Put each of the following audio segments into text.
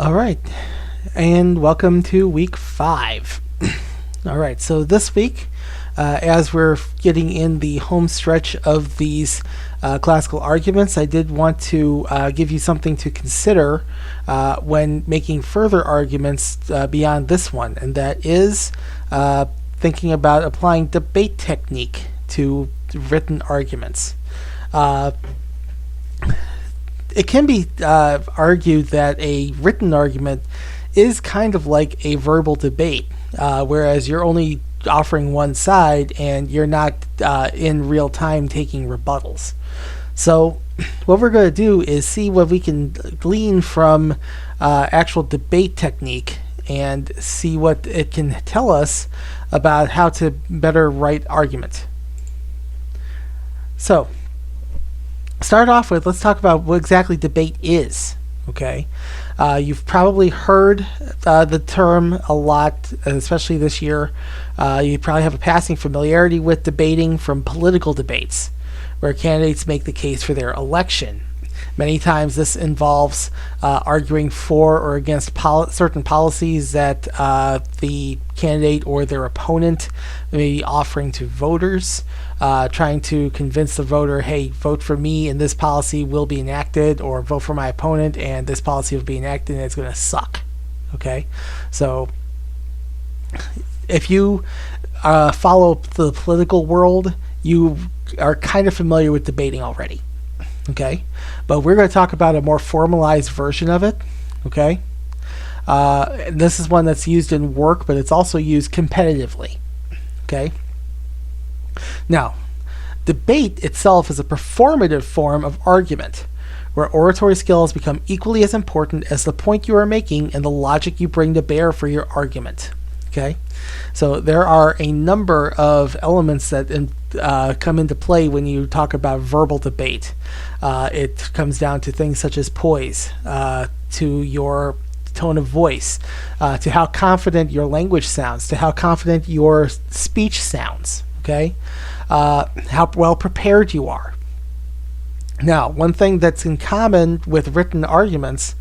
All right, and welcome to week 5. All right, so this week, as we're getting in the home stretch of these classical arguments, I did want to give you something to consider when making further arguments beyond this one, and that is thinking about applying debate technique to written arguments. It can be argued that a written argument is kind of like a verbal debate, whereas you're only offering one side and you're not in real time taking rebuttals. So what we're going to do is see what we can glean from actual debate technique and see what it can tell us about how to better write argument. So start off with, let's talk about what exactly debate is. Okay, you've probably heard the term a lot, especially this year. You probably have a passing familiarity with debating from political debates, where candidates make the case for their election. Many times this involves arguing for or against certain policies that the candidate or their opponent may be offering to voters, trying to convince the voter, hey, vote for me and this policy will be enacted, or vote for my opponent and this policy will be enacted and it's going to suck. Okay, so if you follow the political world, you are kind of familiar with debating already. Okay, but we're going to talk about a more formalized version of it. Okay, this is one that's used in work, but it's also used competitively. Okay, now debate itself is a performative form of argument where oratory skills become equally as important as the point you are making and the logic you bring to bear for your argument. Okay, so there are a number of elements that come into play when you talk about verbal debate. It comes down to things such as poise, to your tone of voice, to how confident your language sounds, to how confident your speech sounds. Okay, how well prepared you are. Now, one thing that's in common with written arguments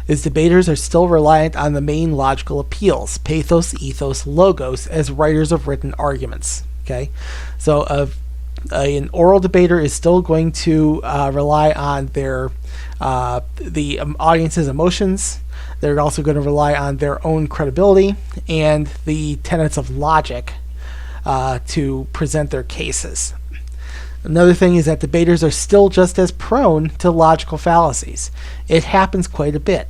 is debaters are still reliant on the main logical appeals, pathos, ethos, logos, as writers of written arguments. Okay, so an oral debater is still going to rely on the audience's emotions. They're also going to rely on their own credibility and the tenets of logic to present their cases. Another thing is that debaters are still just as prone to logical fallacies. It happens quite a bit.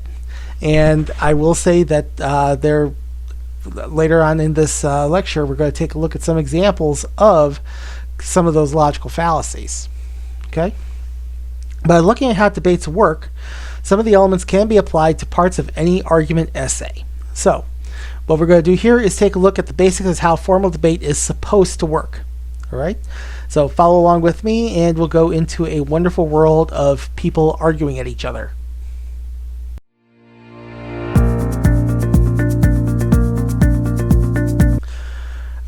And I will say that later on in this lecture, we're going to take a look at some examples of some of those logical fallacies. Okay? By looking at how debates work, some of the elements can be applied to parts of any argument essay. So, what we're going to do here is take a look at the basics of how formal debate is supposed to work. All right? So follow along with me and we'll go into a wonderful world of people arguing at each other.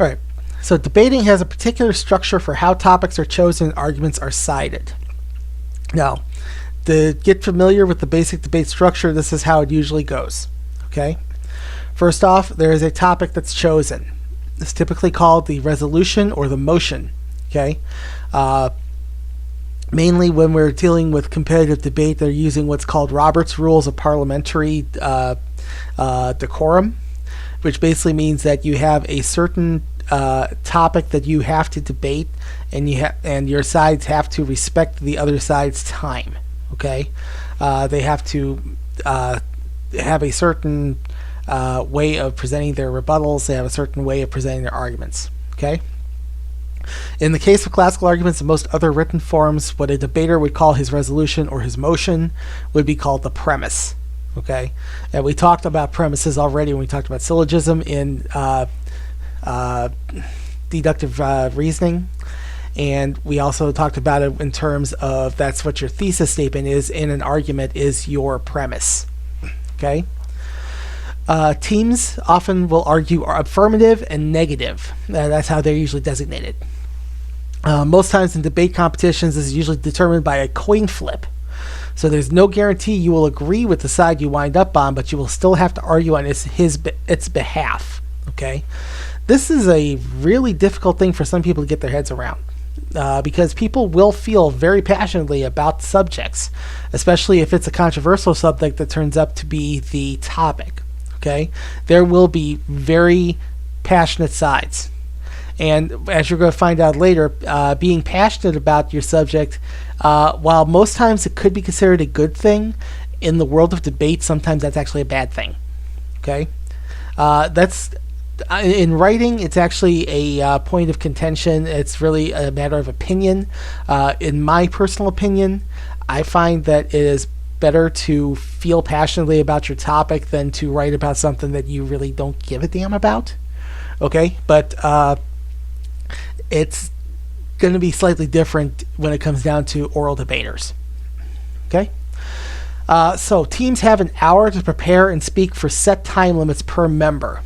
All right, so debating has a particular structure for how topics are chosen and arguments are cited. Now, to get familiar with the basic debate structure, this is how it usually goes. Okay, first off, there is a topic that's chosen. It's typically called the resolution or the motion. Okay, mainly when we're dealing with competitive debate, they're using what's called Robert's Rules of Parliamentary Decorum, which basically means that you have a certain topic that you have to debate, and your sides have to respect the other side's time. Okay, they have to have a certain way of presenting their rebuttals. They have a certain way of presenting their arguments. Okay. In the case of classical arguments and most other written forms, what a debater would call his resolution or his motion would be called the premise. Okay, and we talked about premises already when we talked about syllogism in deductive reasoning, and we also talked about it in terms of that's what your thesis statement is in an argument, is your premise. Okay. Teams often will argue affirmative and negative. That's how they're usually designated. Most times in debate competitions, this is usually determined by a coin flip. So there's no guarantee you will agree with the side you wind up on, but you will still have to argue on its behalf. Okay, this is a really difficult thing for some people to get their heads around. Because people will feel very passionately about subjects, especially if it's a controversial subject that turns up to be the topic. Okay, there will be very passionate sides, and as you're going to find out later, being passionate about your subject, while most times it could be considered a good thing, in the world of debate, sometimes that's actually a bad thing. Okay, that's in writing, it's actually a point of contention. It's really a matter of opinion. In my personal opinion, I find that it is better to feel passionately about your topic than to write about something that you really don't give a damn about. Okay, but it's going to be slightly different when it comes down to oral debaters. Okay, so teams have an hour to prepare and speak for set time limits per member.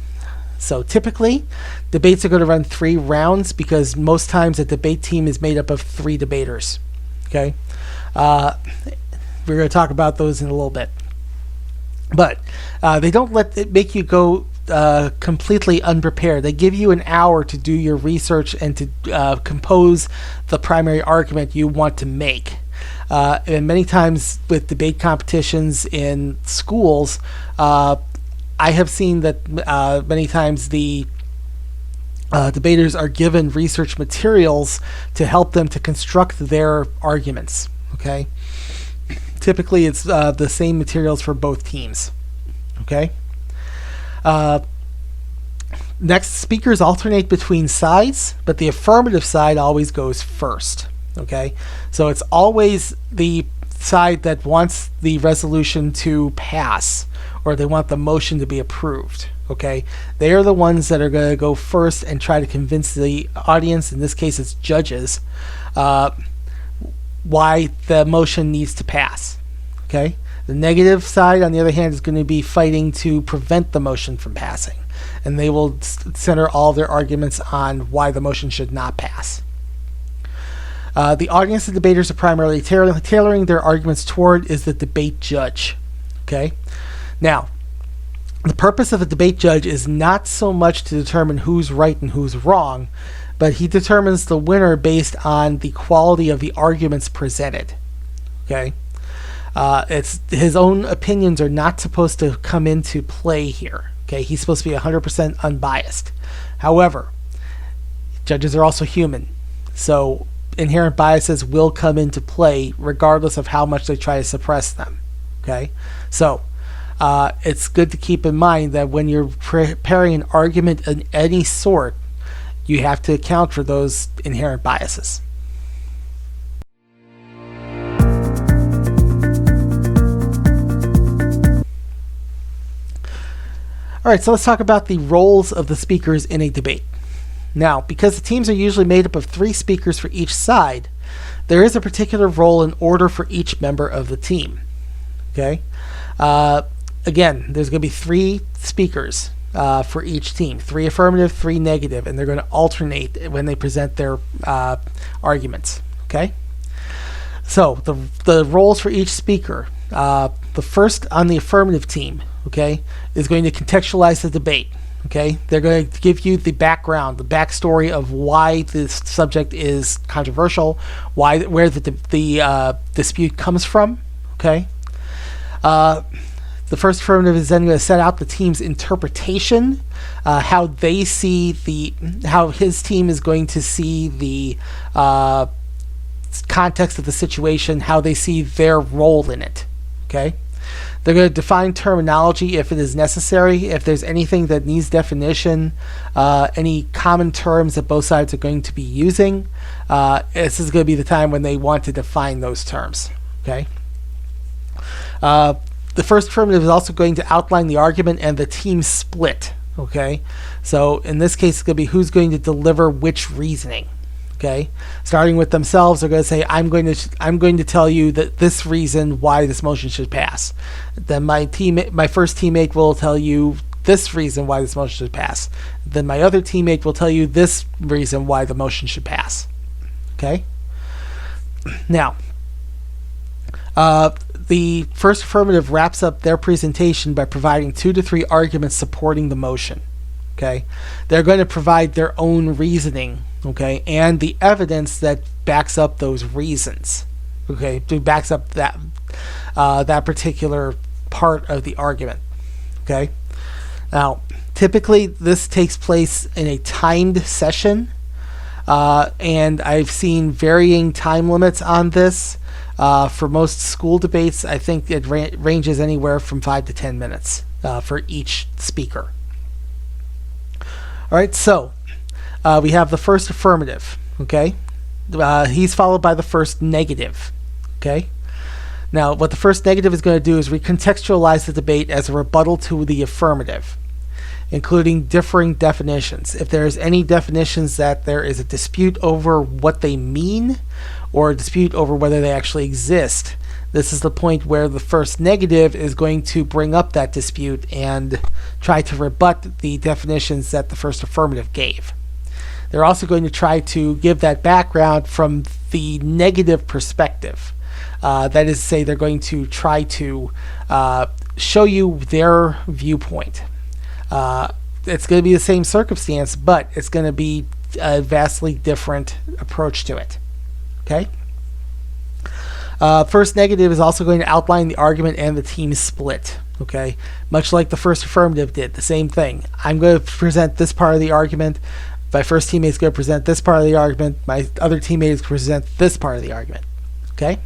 So typically, debates are going to run 3 rounds because most times a debate team is made up of 3 debaters. Okay, we're going to talk about those in a little bit, but they don't let it make you go completely unprepared. They give you an hour to do your research and to compose the primary argument you want to make. And many times with debate competitions in schools, I have seen that many times the debaters are given research materials to help them to construct their arguments. Okay, typically it's the same materials for both teams. Okay. Next, speakers alternate between sides, but the affirmative side always goes first. Okay, so it's always the side that wants the resolution to pass, or they want the motion to be approved. Okay, they are the ones that are going to go first and try to convince the audience, in this case it's judges, why the motion needs to pass. Okay, the negative side, on the other hand, is going to be fighting to prevent the motion from passing, and they will center all their arguments on why the motion should not pass. The audience the debaters are primarily tailoring their arguments toward is the debate judge. Okay, now the purpose of a debate judge is not so much to determine who's right and who's wrong, but he determines the winner based on the quality of the arguments presented. Okay, it's his own opinions are not supposed to come into play here. Okay, he's supposed to be 100% unbiased. However, judges are also human, so inherent biases will come into play regardless of how much they try to suppress them. Okay, so it's good to keep in mind that when you're preparing an argument of any sort, you have to account for those inherent biases. All right, so let's talk about the roles of the speakers in a debate. Now, because the teams are usually made up of 3 speakers for each side, there is a particular role and order for each member of the team. Okay, again, there's going to be 3 speakers for each team, 3 affirmative, 3 negative, and they're going to alternate when they present their arguments. Okay, so the roles for each speaker, the first on the affirmative team, okay, is going to contextualize the debate. Okay, they're going to give you the background, the backstory of why this subject is controversial, where the dispute comes from. Okay, the first affirmative is then going to set out the team's interpretation, how they see how his team is going to see the context of the situation, how they see their role in it. Okay. They're going to define terminology if it is necessary, if there's anything that needs definition, any common terms that both sides are going to be using. This is going to be the time when they want to define those terms. Okay. The first affirmative is also going to outline the argument and the team split. Okay. So in this case, it's going to be who's going to deliver which reasoning. Okay, starting with themselves, they're going to say, I'm going to tell you that this reason why this motion should pass. Then my first teammate will tell you this reason why this motion should pass. Then my other teammate will tell you this reason why the motion should pass. Okay. Now, The first affirmative wraps up their presentation by providing 2 to 3 arguments supporting the motion. Okay, they're going to provide their own reasoning, okay, and the evidence that backs up those reasons, okay, backs up that that particular part of the argument. Okay, now typically this takes place in a timed session, and I've seen varying time limits on this. For most school debates, I think it ranges anywhere from 5 to 10 minutes for each speaker. All right, so we have the first affirmative, okay? He's followed by the first negative, okay? Now, what the first negative is going to do is recontextualize the debate as a rebuttal to the affirmative, including differing definitions. If there's any definitions that there is a dispute over what they mean or a dispute over whether they actually exist, this is the point where the first negative is going to bring up that dispute and try to rebut the definitions that the first affirmative gave. They're also going to try to give that background from the negative perspective. That is to say, they're going to try to show you their viewpoint. It's going to be the same circumstance, but it's going to be a vastly different approach to it. Okay? First negative is also going to outline the argument and the team split. Okay? Much like the first affirmative did, the same thing. I'm going to present this part of the argument. My first teammate is going to present this part of the argument. My other teammate is going to present this part of the argument. Okay?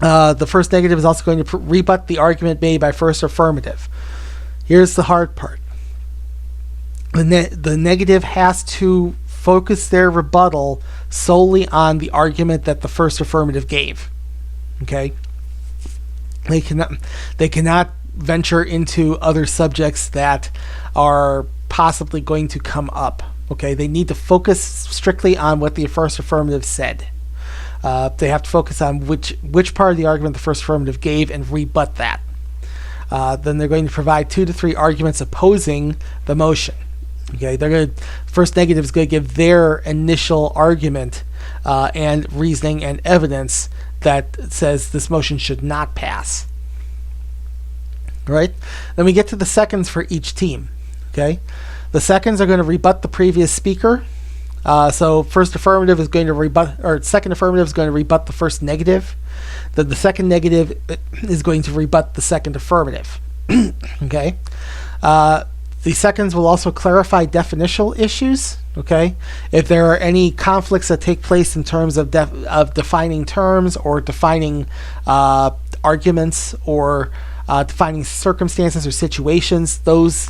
The first negative is also going to rebut the argument made by first affirmative. Here's the hard part. The negative has to focus their rebuttal solely on the argument that the first affirmative gave. Okay? They cannot venture into other subjects that are possibly going to come up. Okay? They need to focus strictly on what the first affirmative said. They have to focus on which part of the argument the first affirmative gave and rebut that. Then they're going to provide 2 to 3 arguments opposing the motion. Okay, first negative is going to give their initial argument and reasoning and evidence that says this motion should not pass. All right. Then we get to the seconds for each team. Okay, the seconds are going to rebut the previous speaker. So first affirmative is going to rebut, or second affirmative is going to rebut the first negative. The second negative is going to rebut the second affirmative. Okay. The seconds will also clarify definitional issues. Okay. If there are any conflicts that take place in terms of defining terms or defining arguments or defining circumstances or situations, those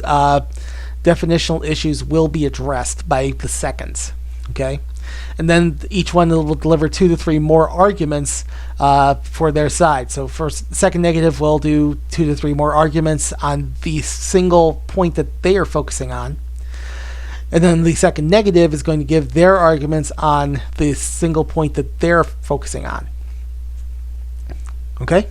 definitional issues will be addressed by the seconds. Okay, and then each one will deliver 2 to 3 more arguments for their side. So second negative will do 2 to 3 more arguments on the single point that they are focusing on, and then the second negative is going to give their arguments on the single point that they're focusing on. Okay,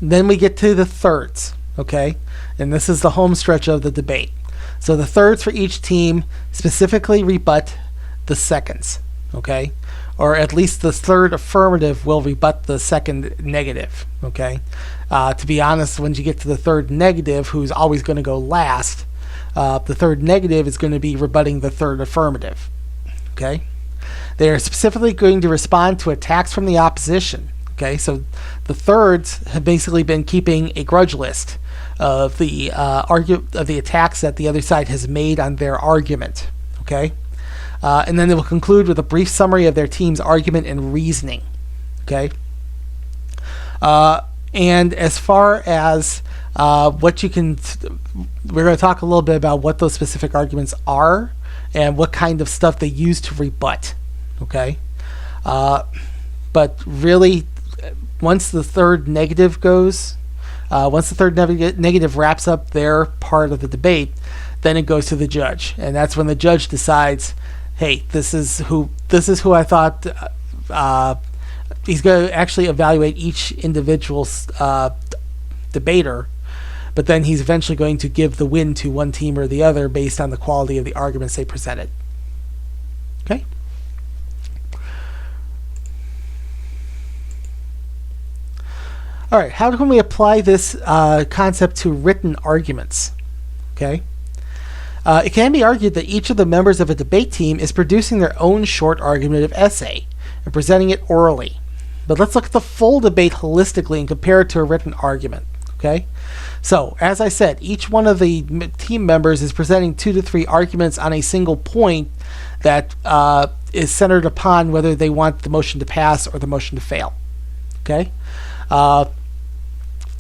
then we get to the thirds. Okay, and this is the home stretch of the debate. So the thirds for each team specifically rebut the seconds, okay? Or at least the third affirmative will rebut the second negative, okay? To be honest, when you get to the third negative, who's always going to go last, the third negative is going to be rebutting the third affirmative, okay? They are specifically going to respond to attacks from the opposition, okay? So the thirds have basically been keeping a grudge list of the attacks that the other side has made on their argument. Okay, and then they will conclude with a brief summary of their team's argument and reasoning. Okay, and as far as what you can, we're going to talk a little bit about what those specific arguments are and what kind of stuff they use to rebut. Okay, but really, once the third negative goes. Once the third negative wraps up their part of the debate, then it goes to the judge, and that's when the judge decides, hey, this is who I thought. He's going to actually evaluate each individual debater, but then he's eventually going to give the win to one team or the other based on the quality of the arguments they presented. Okay. All right, how can we apply this concept to written arguments? Okay. It can be argued that each of the members of a debate team is producing their own short argumentative essay and presenting it orally. But let's look at the full debate holistically and compare it to a written argument. Okay. So, as I said, each one of the team members is presenting 2 to 3 arguments on a single point that is centered upon whether they want the motion to pass or the motion to fail. Okay?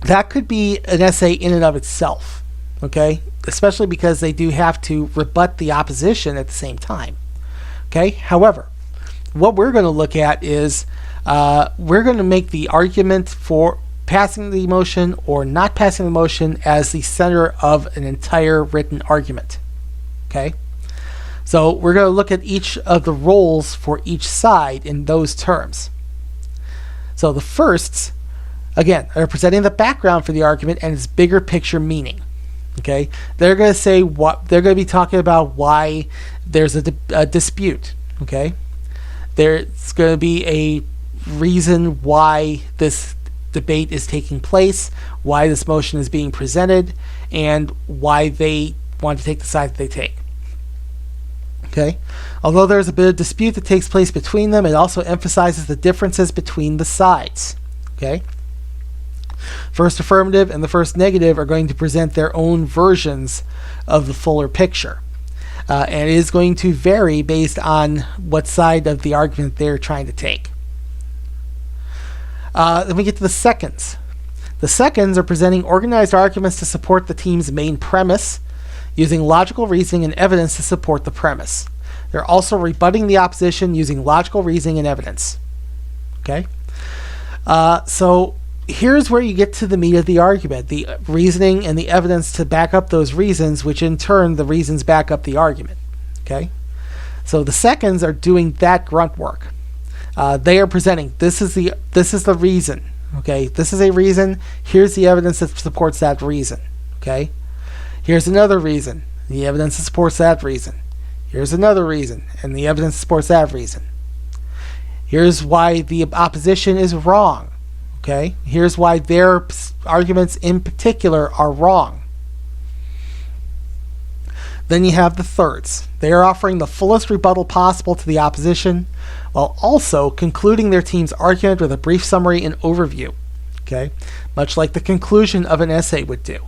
That could be an essay in and of itself. Okay? Especially because they do have to rebut the opposition at the same time. Okay? However, what we're going to look at is we're going to make the argument for passing the motion or not passing the motion as the center of an entire written argument. Okay? So we're going to look at each of the roles for each side in those terms. So the firsts, again, are presenting the background for the argument and its bigger picture meaning. Okay? They're going to say what they're going to be talking about, why there's a dispute. Okay? There's going to be a reason why this debate is taking place, why this motion is being presented, and why they want to take the side that they take. Okay? Although there's a bit of dispute that takes place between them, it also emphasizes the differences between the sides. Okay? First affirmative and the first negative are going to present their own versions of the fuller picture. And it is going to vary based on what side of the argument they're trying to take. Then we get to the seconds. The seconds are presenting organized arguments to support the team's main premise, using logical reasoning and evidence to support the premise. They're also rebutting the opposition using logical reasoning and evidence. Okay? So here's where you get to the meat of the argument, the reasoning and the evidence to back up those reasons, which in turn the reasons back up the argument. Okay? So the seconds are doing that grunt work. They are presenting, this is the reason. Okay, this is a reason. Here's the evidence that supports that reason. Okay, here's another reason. The evidence that supports that reason. Here's another reason, and the evidence supports that reason. Here's why the opposition is wrong. Okay, here's why their arguments in particular are wrong. Then you have the thirds. They are offering the fullest rebuttal possible to the opposition, while also concluding their team's argument with a brief summary and overview. Okay, much like the conclusion of an essay would do.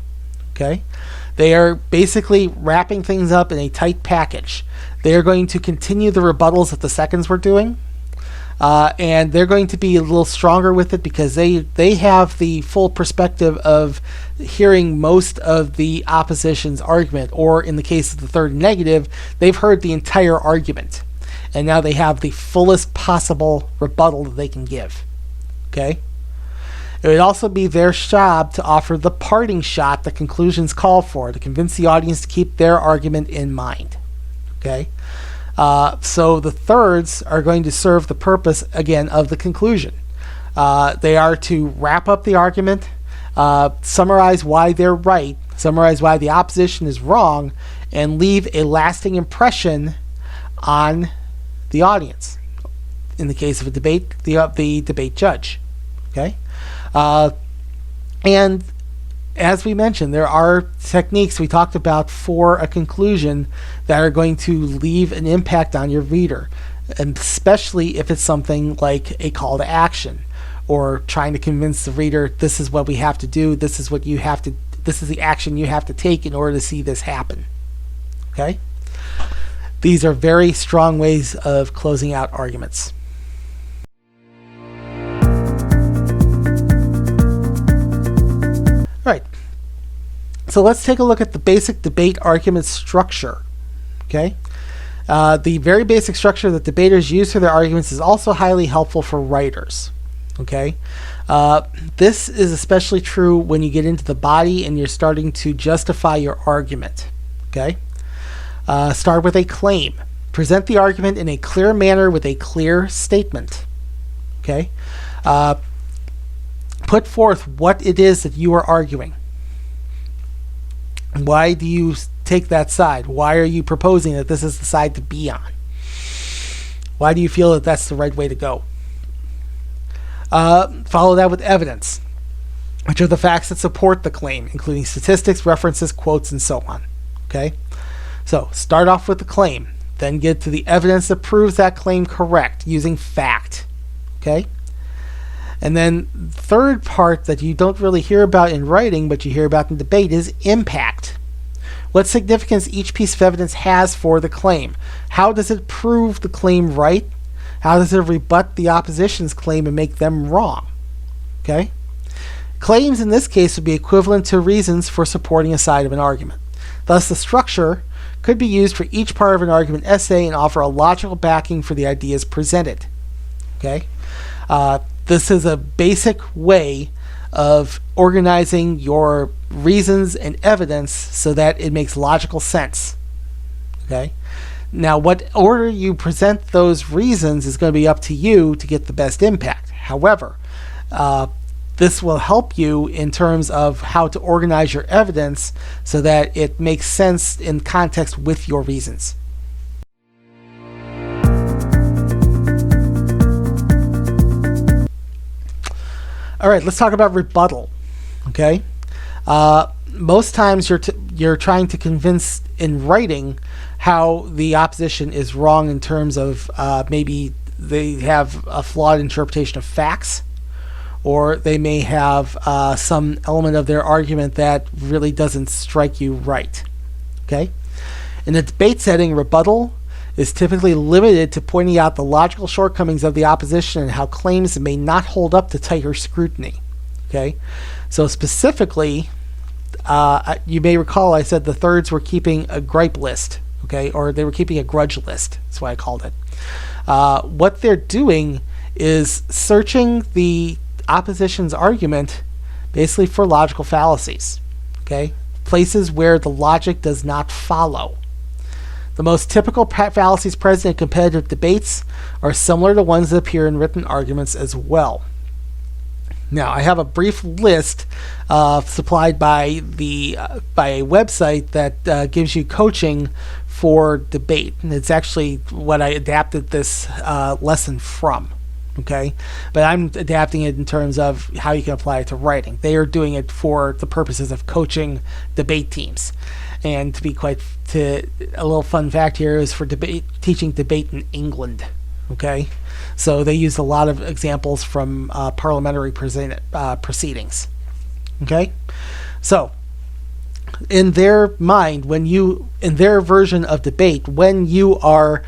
Okay, they are basically wrapping things up in a tight package. They are going to continue the rebuttals that the seconds were doing, and they're going to be a little stronger with it because they have the full perspective of hearing most of the opposition's argument, or in the case of the third negative, they've heard the entire argument, and now they have the fullest possible rebuttal that they can give. Okay? It would also be their job to offer the parting shot the conclusions call for to convince the audience to keep their argument in mind. Okay? So the thirds are going to serve the purpose, again, of the conclusion. They are to wrap up the argument, summarize why they're right, summarize why the opposition is wrong, and leave a lasting impression on the audience. In the case of a debate, the debate judge. Okay? And as we mentioned, there are techniques we talked about for a conclusion that are going to leave an impact on your reader, and especially if it's something like a call to action, or trying to convince the reader, this is what we have to do, this is the action you have to take in order to see this happen. Okay? These are very strong ways of closing out arguments. Right. So let's take a look at the basic debate argument structure. Okay? The very basic structure that debaters use for their arguments is also highly helpful for writers. Okay? This is especially true when you get into the body and you're starting to justify your argument. Okay? Start with a claim. Present the argument in a clear manner with a clear statement. Okay? Put forth what it is that you are arguing. Why do you take that side? Why are you proposing that this is the side to be on? Why do you feel that that's the right way to go? Follow that with evidence. which are the facts that support the claim, including statistics, references, quotes, and so on. Okay? So start off with the claim, then get to the evidence that proves that claim correct using fact. Okay? And then third part that you don't really hear about in writing, but you hear about in debate, is impact. What significance each piece of evidence has for the claim. How does it prove the claim right? How does it rebut the opposition's claim and make them wrong? Okay? Claims in this case would be equivalent to reasons for supporting a side of an argument. Thus, the structure could be used for each part of an argument essay and offer a logical backing for the ideas presented. Okay? This is a basic way of organizing your reasons and evidence so that it makes logical sense. Okay? Now, what order you present those reasons is going to be up to you to get the best impact. However, this will help you in terms of how to organize your evidence so that it makes sense in context with your reasons. All right, let's talk about rebuttal. Okay, most times you're trying to convince in writing how the opposition is wrong in terms of maybe they have a flawed interpretation of facts, or they may have some element of their argument that really doesn't strike you right. Okay, in a debate setting, rebuttal is typically limited to pointing out the logical shortcomings of the opposition and how claims may not hold up to tighter scrutiny. Okay, so specifically, you may recall I said the thirds were keeping a gripe list, okay, or they were keeping a grudge list. That's what I called it. What they're doing is searching the opposition's argument basically for logical fallacies, okay, places where the logic does not follow. The most typical fallacies present in competitive debates are similar to ones that appear in written arguments as well. Now, I have a brief list supplied by a website that gives you coaching for debate, and it's actually what I adapted this lesson from. Okay, but I'm adapting it in terms of how you can apply it to writing. They are doing it for the purposes of coaching debate teams. And a little fun fact here is for teaching debate in England. Okay, so they use a lot of examples from parliamentary proceedings. Okay, so in their mind, in their version of debate, when you are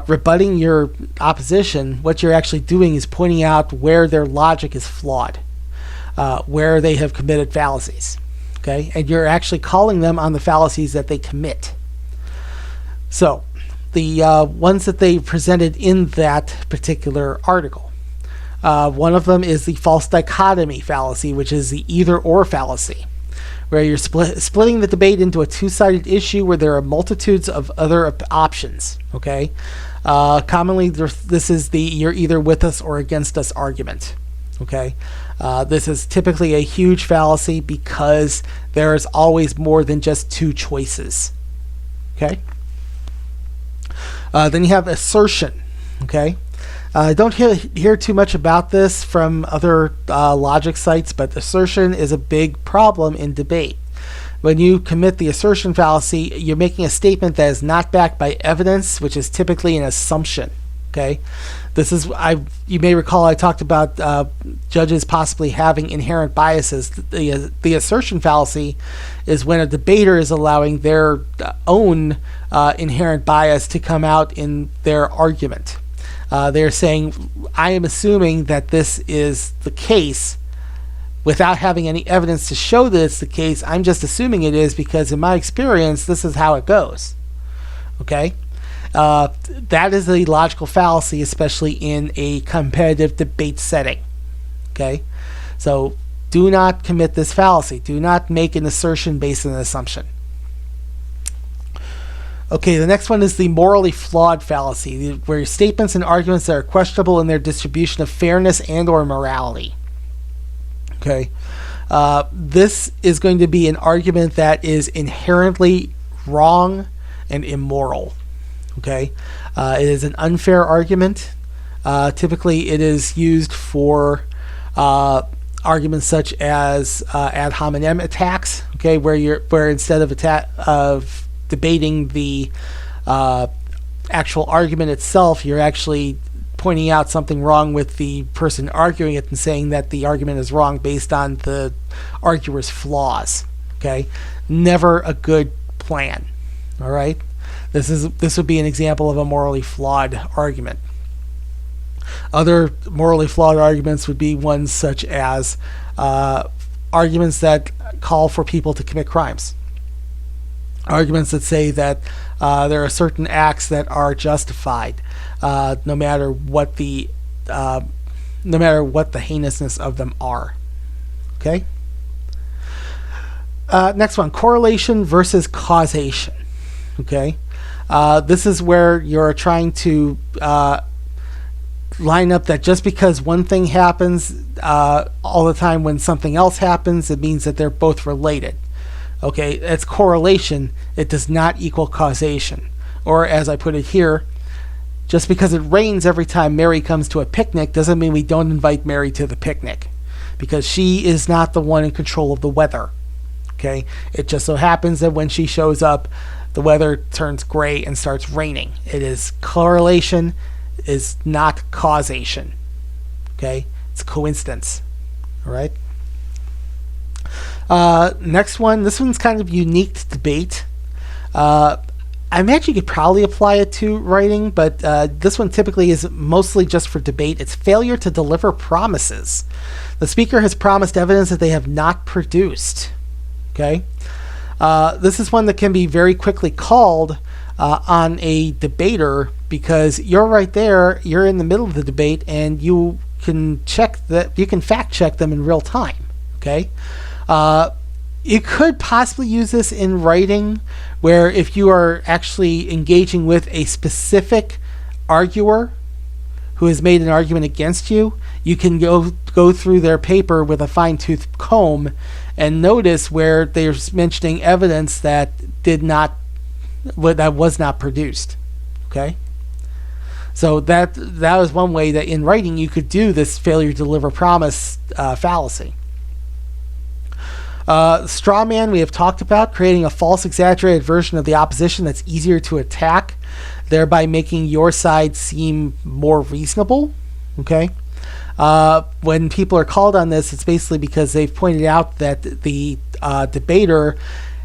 rebutting your opposition, what you're actually doing is pointing out where their logic is flawed, where they have committed fallacies. Okay, and you're actually calling them on the fallacies that they commit. So, the ones that they presented in that particular article, one of them is the false dichotomy fallacy, which is the either-or fallacy, where you're splitting the debate into a two-sided issue where there are multitudes of other options. Okay, commonly this is the "you're either with us or against us" argument. Okay, this is typically a huge fallacy because there is always more than just two choices. Okay. Then you have assertion. Okay. Don't hear too much about this from other logic sites, but assertion is a big problem in debate. When you commit the assertion fallacy, you're making a statement that is not backed by evidence, which is typically an assumption. Okay, this is you may recall I talked about judges possibly having inherent biases. The assertion fallacy is when a debater is allowing their own inherent bias to come out in their argument. They're saying, I am assuming that this is the case without having any evidence to show that it's the case. I'm just assuming it is because in my experience this is how it goes. Okay. That is a logical fallacy, especially in a competitive debate setting. Okay, so do not commit this fallacy. Do not make an assertion based on an assumption. Okay, the next one is the morally flawed fallacy, where your statements and arguments that are questionable in their distribution of fairness and or morality. Okay, this is going to be an argument that is inherently wrong and immoral. Okay, it is an unfair argument. Typically, it is used for arguments such as ad hominem attacks, okay, where instead of debating the actual argument itself, you're actually pointing out something wrong with the person arguing it and saying that the argument is wrong based on the arguer's flaws. Okay, never a good plan. All right, this would be an example of a morally flawed argument. Other morally flawed arguments would be ones such as arguments that call for people to commit crimes. Arguments that say that there are certain acts that are justified, no matter what the heinousness of them are. Okay. Next one: correlation versus causation. Okay. This is where you're trying to line up that just because one thing happens all the time when something else happens, it means that they're both related. Okay, it's correlation. It does not equal causation. Or as I put it here, just because it rains every time Mary comes to a picnic doesn't mean we don't invite Mary to the picnic, because she is not the one in control of the weather. Okay, it just so happens that when she shows up, the weather turns gray and starts raining. It is correlation, is not causation. Okay, it's coincidence. All right. Next one. This one's kind of unique to debate. I imagine you could probably apply it to writing, but this one typically is mostly just for debate. It's failure to deliver promises. The speaker has promised evidence that they have not produced. Okay. This is one that can be very quickly called on a debater, because you're right there, you're in the middle of the debate, and you can fact check them in real time. Okay. You could possibly use this in writing, where if you are actually engaging with a specific arguer who has made an argument against you, you can go through their paper with a fine-tooth comb and notice where they're mentioning evidence that was not produced. Okay, so that was one way that in writing you could do this failure to deliver promise fallacy. Straw man, we have talked about, creating a false, exaggerated version of the opposition that's easier to attack, thereby making your side seem more reasonable. Okay. When people are called on this, it's basically because they've pointed out that the debater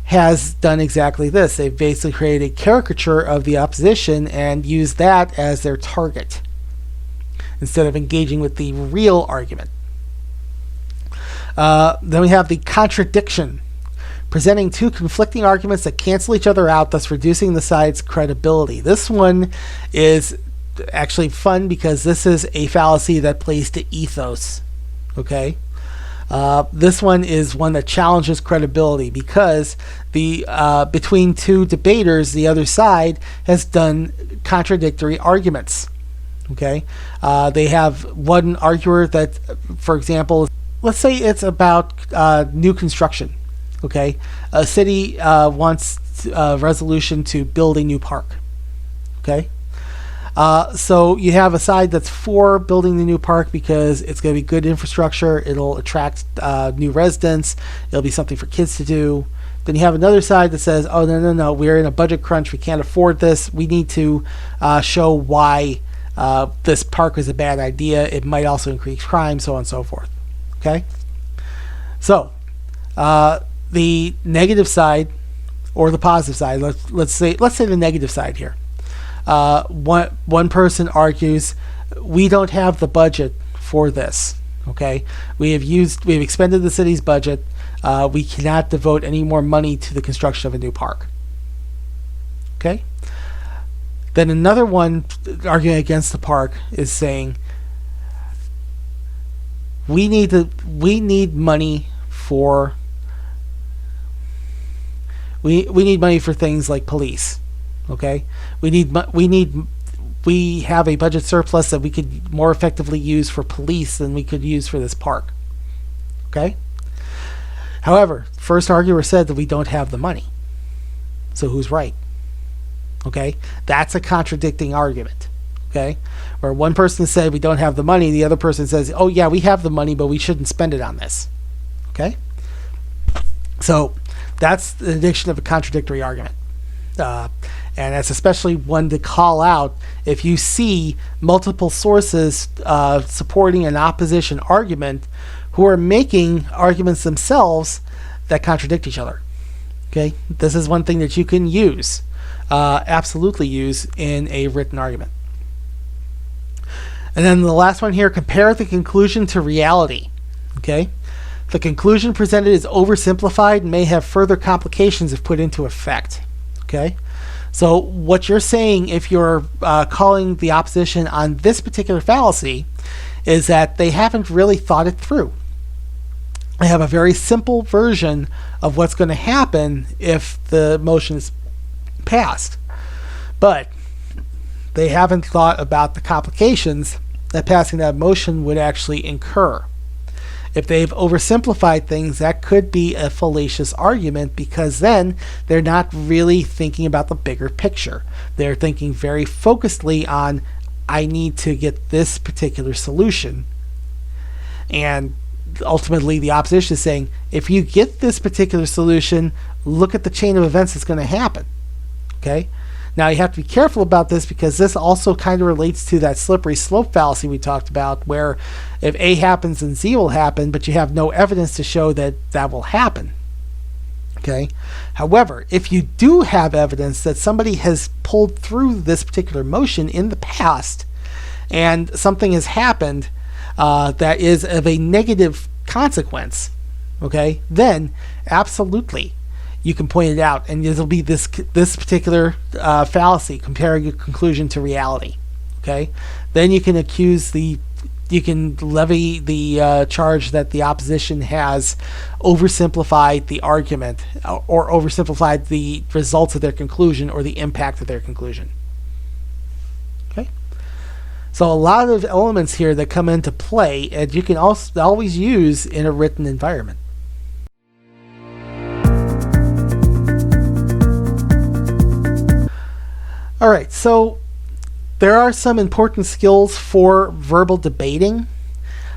has done exactly this. They've basically created a caricature of the opposition and used that as their target instead of engaging with the real argument. Then we have the contradiction, presenting two conflicting arguments that cancel each other out, thus reducing the side's credibility. This one is actually fun because this is a fallacy that plays to ethos. Okay, this one is one that challenges credibility because the between two debaters, the other side has done contradictory arguments. Okay, they have one arguer that, for example, let's say it's about new construction. Okay, a city wants a resolution to build a new park. Okay, so you have a side that's for building the new park because it's going to be good infrastructure. It'll attract new residents. It'll be something for kids to do. Then you have another side that says, "Oh no, we're in a budget crunch. We can't afford this. We need to show why this park is a bad idea. It might also increase crime, so on and so forth." Okay, so the negative side or the positive side. Let's say the negative side here. One person argues, we don't have the budget for this. Okay, we've expended the city's budget. We cannot devote any more money to the construction of a new park. Okay. Then another one arguing against the park is saying, we need money for things like police. Okay, we have a budget surplus that we could more effectively use for police than we could use for this park. Okay. However, first arguer said that we don't have the money. So who's right? Okay, that's a contradicting argument. Okay, where one person said we don't have the money, the other person says, oh yeah, we have the money, but we shouldn't spend it on this. Okay, so that's the addiction of a contradictory argument. And that's especially one to call out if you see multiple sources supporting an opposition argument who are making arguments themselves that contradict each other. Okay, this is one thing that you can use, absolutely use in a written argument. And then the last one here, compare the conclusion to reality. Okay, the conclusion presented is oversimplified and may have further complications if put into effect. Okay, so what you're saying if you're calling the opposition on this particular fallacy is that they haven't really thought it through. They have a very simple version of what's going to happen if the motion is passed, but they haven't thought about the complications that passing that motion would actually incur. If they've oversimplified things, that could be a fallacious argument, because then they're not really thinking about the bigger picture. They're thinking very focusedly on, I need to get this particular solution. And ultimately the opposition is saying, if you get this particular solution, look at the chain of events that's going to happen. Okay? Now you have to be careful about this, because this also kind of relates to that slippery slope fallacy we talked about, where if A happens then Z will happen, but you have no evidence to show that that will happen. Okay. However, if you do have evidence that somebody has pulled through this particular motion in the past and something has happened that is of a negative consequence, okay, then absolutely you can point it out, and it'll be this particular fallacy, comparing your conclusion to reality. Okay, then you can levy the charge that the opposition has oversimplified the argument, or oversimplified the results of their conclusion or the impact of their conclusion. Okay, so a lot of elements here that come into play, and you can also always use in a written environment. All right, so there are some important skills for verbal debating.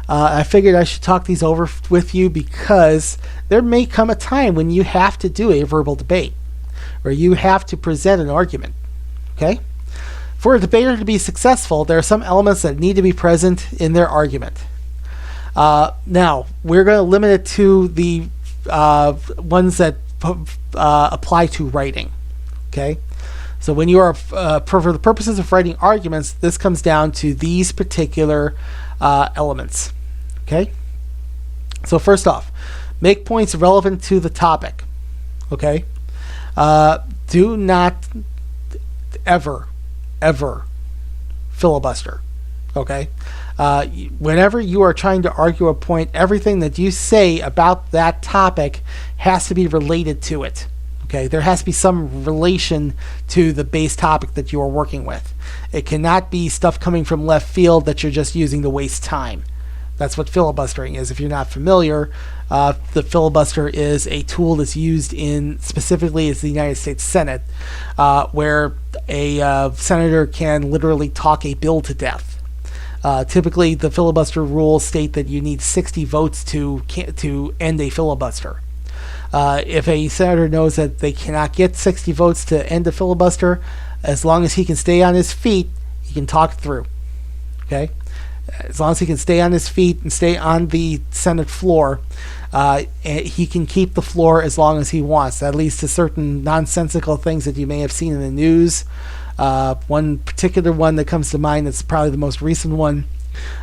I figured I should talk these over with you, because there may come a time when you have to do a verbal debate, where you have to present an argument. Okay? For a debater to be successful, there are some elements that need to be present in their argument. Now, we're going to limit it to the ones that apply to writing. Okay? So when you are, for the purposes of writing arguments, this comes down to these particular elements. Okay? So first off, make points relevant to the topic. Okay? Do not ever filibuster. Okay? Whenever you are trying to argue a point, everything that you say about that topic has to be related to it. Okay, there has to be some relation to the base topic that you are working with. It cannot be stuff coming from left field that you're just using to waste time. That's what filibustering is. If you're not familiar, the filibuster is a tool that's used in, specifically as the United States Senate, where a senator can literally talk a bill to death. Typically, the filibuster rules state that you need 60 votes to end a filibuster. If a senator knows that they cannot get 60 votes to end a filibuster, as long as he can stay on his feet, he can talk through. Okay? As long as he can stay on his feet and stay on the Senate floor, he can keep the floor as long as he wants. That leads to certain nonsensical things that you may have seen in the news. One particular one that comes to mind, that's probably the most recent one,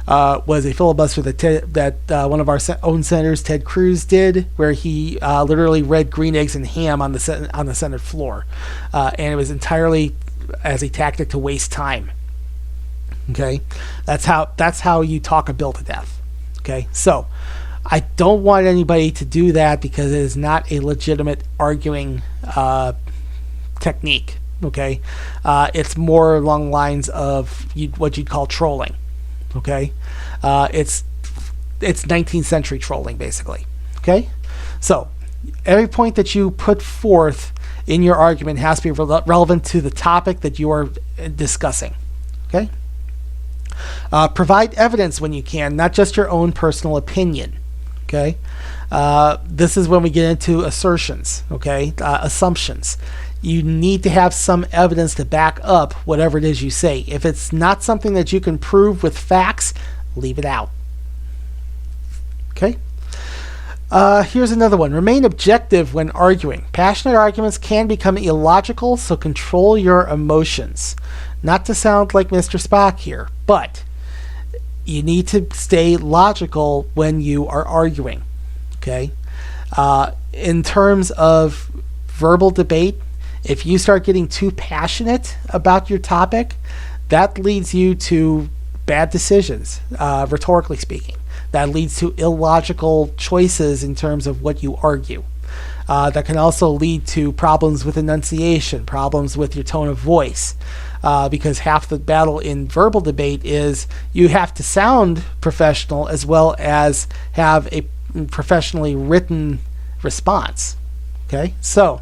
was a filibuster that one of our own senators, Ted Cruz, did, where he literally read Green Eggs and Ham on the Senate floor, and it was entirely as a tactic to waste time. Okay, that's how you talk a bill to death. Okay, so I don't want anybody to do that, because it is not a legitimate arguing technique. Okay, it's more along the lines of what you'd call trolling. Okay, it's 19th century trolling, basically. Okay, so every point that you put forth in your argument has to be relevant to the topic that you are discussing. Okay, Provide evidence when you can, not just your own personal opinion. Okay, this is when we get into assertions. Okay, assumptions. You need to have some evidence to back up whatever it is you say. If it's not something that you can prove with facts, leave it out. Okay. Here's another one. Remain objective when arguing. Passionate arguments can become illogical, so control your emotions. Not to sound like Mr. Spock here, but you need to stay logical when you are arguing. Okay? In terms of verbal debate, if you start getting too passionate about your topic, that leads you to bad decisions, rhetorically speaking. That leads to illogical choices in terms of what you argue. That can also lead to problems with enunciation, problems with your tone of voice, because half the battle in verbal debate is you have to sound professional as well as have a professionally written response. Okay, so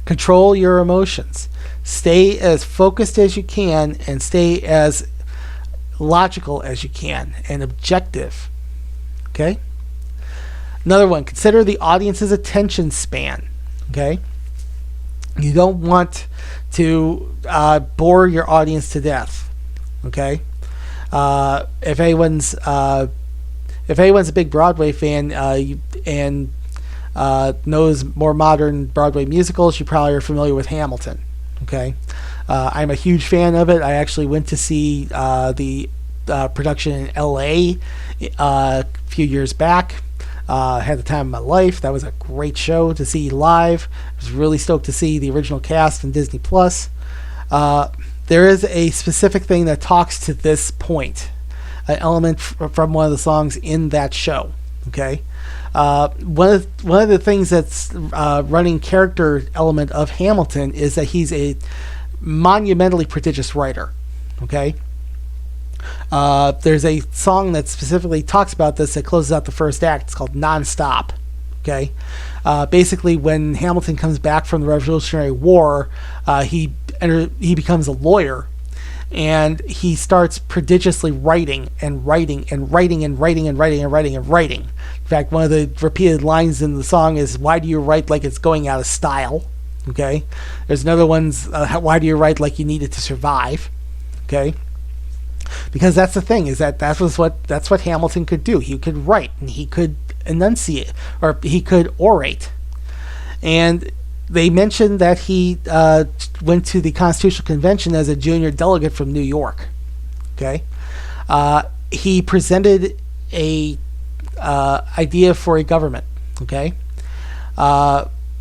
control your emotions. Stay as focused as you can and stay as logical as you can and objective. Okay? Another one, consider the audience's attention span. Okay? You don't want to bore your audience to death. Okay? If anyone's a big Broadway fan and knows more modern Broadway musicals, you probably are familiar with Hamilton. Okay, I'm a huge fan of it. I actually went to see the production in L.A. A few years back. Had the time of my life. That was a great show to see live. I was really stoked to see the original cast on Disney Plus. There is a specific thing that talks to this point, an element from one of the songs in that show. Okay. One of the things that's running character element of Hamilton is that he's a monumentally prodigious writer. Okay, there's a song that specifically talks about this that closes out the first act. It's called "Nonstop." Okay, basically when Hamilton comes back from the Revolutionary War, he becomes a lawyer. And he starts prodigiously writing and writing and writing and writing and writing and writing and writing. In fact, one of the repeated lines in the song is, "Why do you write like it's going out of style?" Okay. There's another one's, "Why do you write like you need it to survive?" Okay. Because that's the thing, is that's what Hamilton could do. He could write and he could enunciate, or he could orate. And they mentioned that he went to the Constitutional Convention as a junior delegate from New York. Okay, he presented a idea for a government. Okay,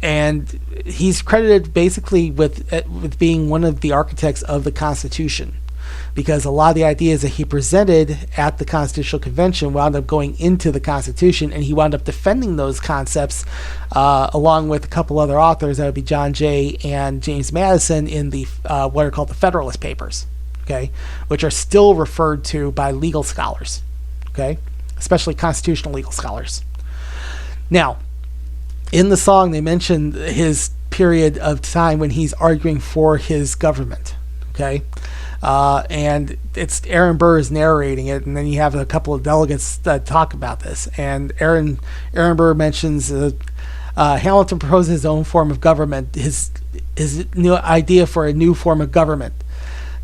and he's credited basically with being one of the architects of the Constitution, because a lot of the ideas that he presented at the Constitutional Convention wound up going into the Constitution, and he wound up defending those concepts along with a couple other authors. That would be John Jay and James Madison in the what are called the Federalist Papers, okay, which are still referred to by legal scholars, okay, especially constitutional legal scholars. Now, in the song, they mentioned his period of time when he's arguing for his government, okay. And it's Aaron Burr is narrating it, and then you have a couple of delegates that talk about this. And Aaron Burr mentions Hamilton proposes his own form of government, his new idea for a new form of government.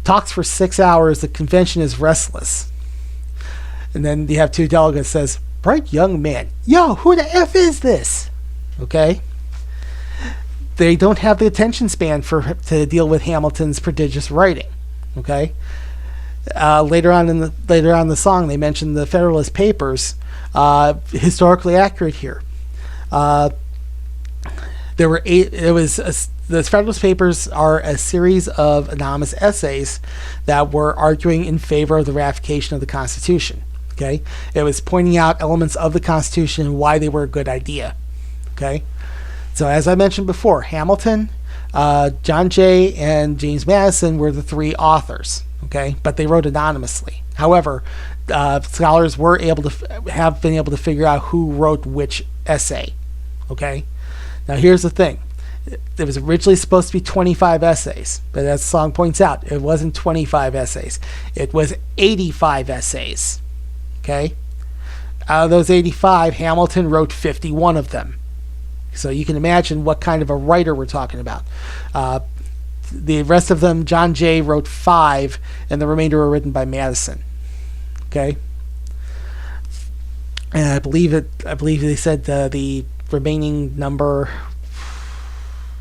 Talks for 6 hours. The convention is restless. And then you have two delegates says, "Bright young man, yo, who the F is this?" Okay. They don't have the attention span to deal with Hamilton's prodigious writing. Okay. Later on in the song, they mentioned the Federalist Papers, historically accurate here. There were eight. The Federalist Papers are a series of anonymous essays that were arguing in favor of the ratification of the Constitution. Okay, it was pointing out elements of the Constitution and why they were a good idea. Okay, so as I mentioned before, Hamilton, John Jay, and James Madison were the three authors. Okay, but they wrote anonymously. However, scholars were able to have been able to figure out who wrote which essay. Okay, now here's the thing: It was originally supposed to be 25 essays, but as the song points out, it wasn't 25 essays. It was 85 essays. Okay? Out of those 85, Hamilton wrote 51 of them. So you can imagine what kind of a writer we're talking about. The rest of them, John Jay wrote 5, and the remainder were written by Madison. Okay? And I believe they said the remaining number,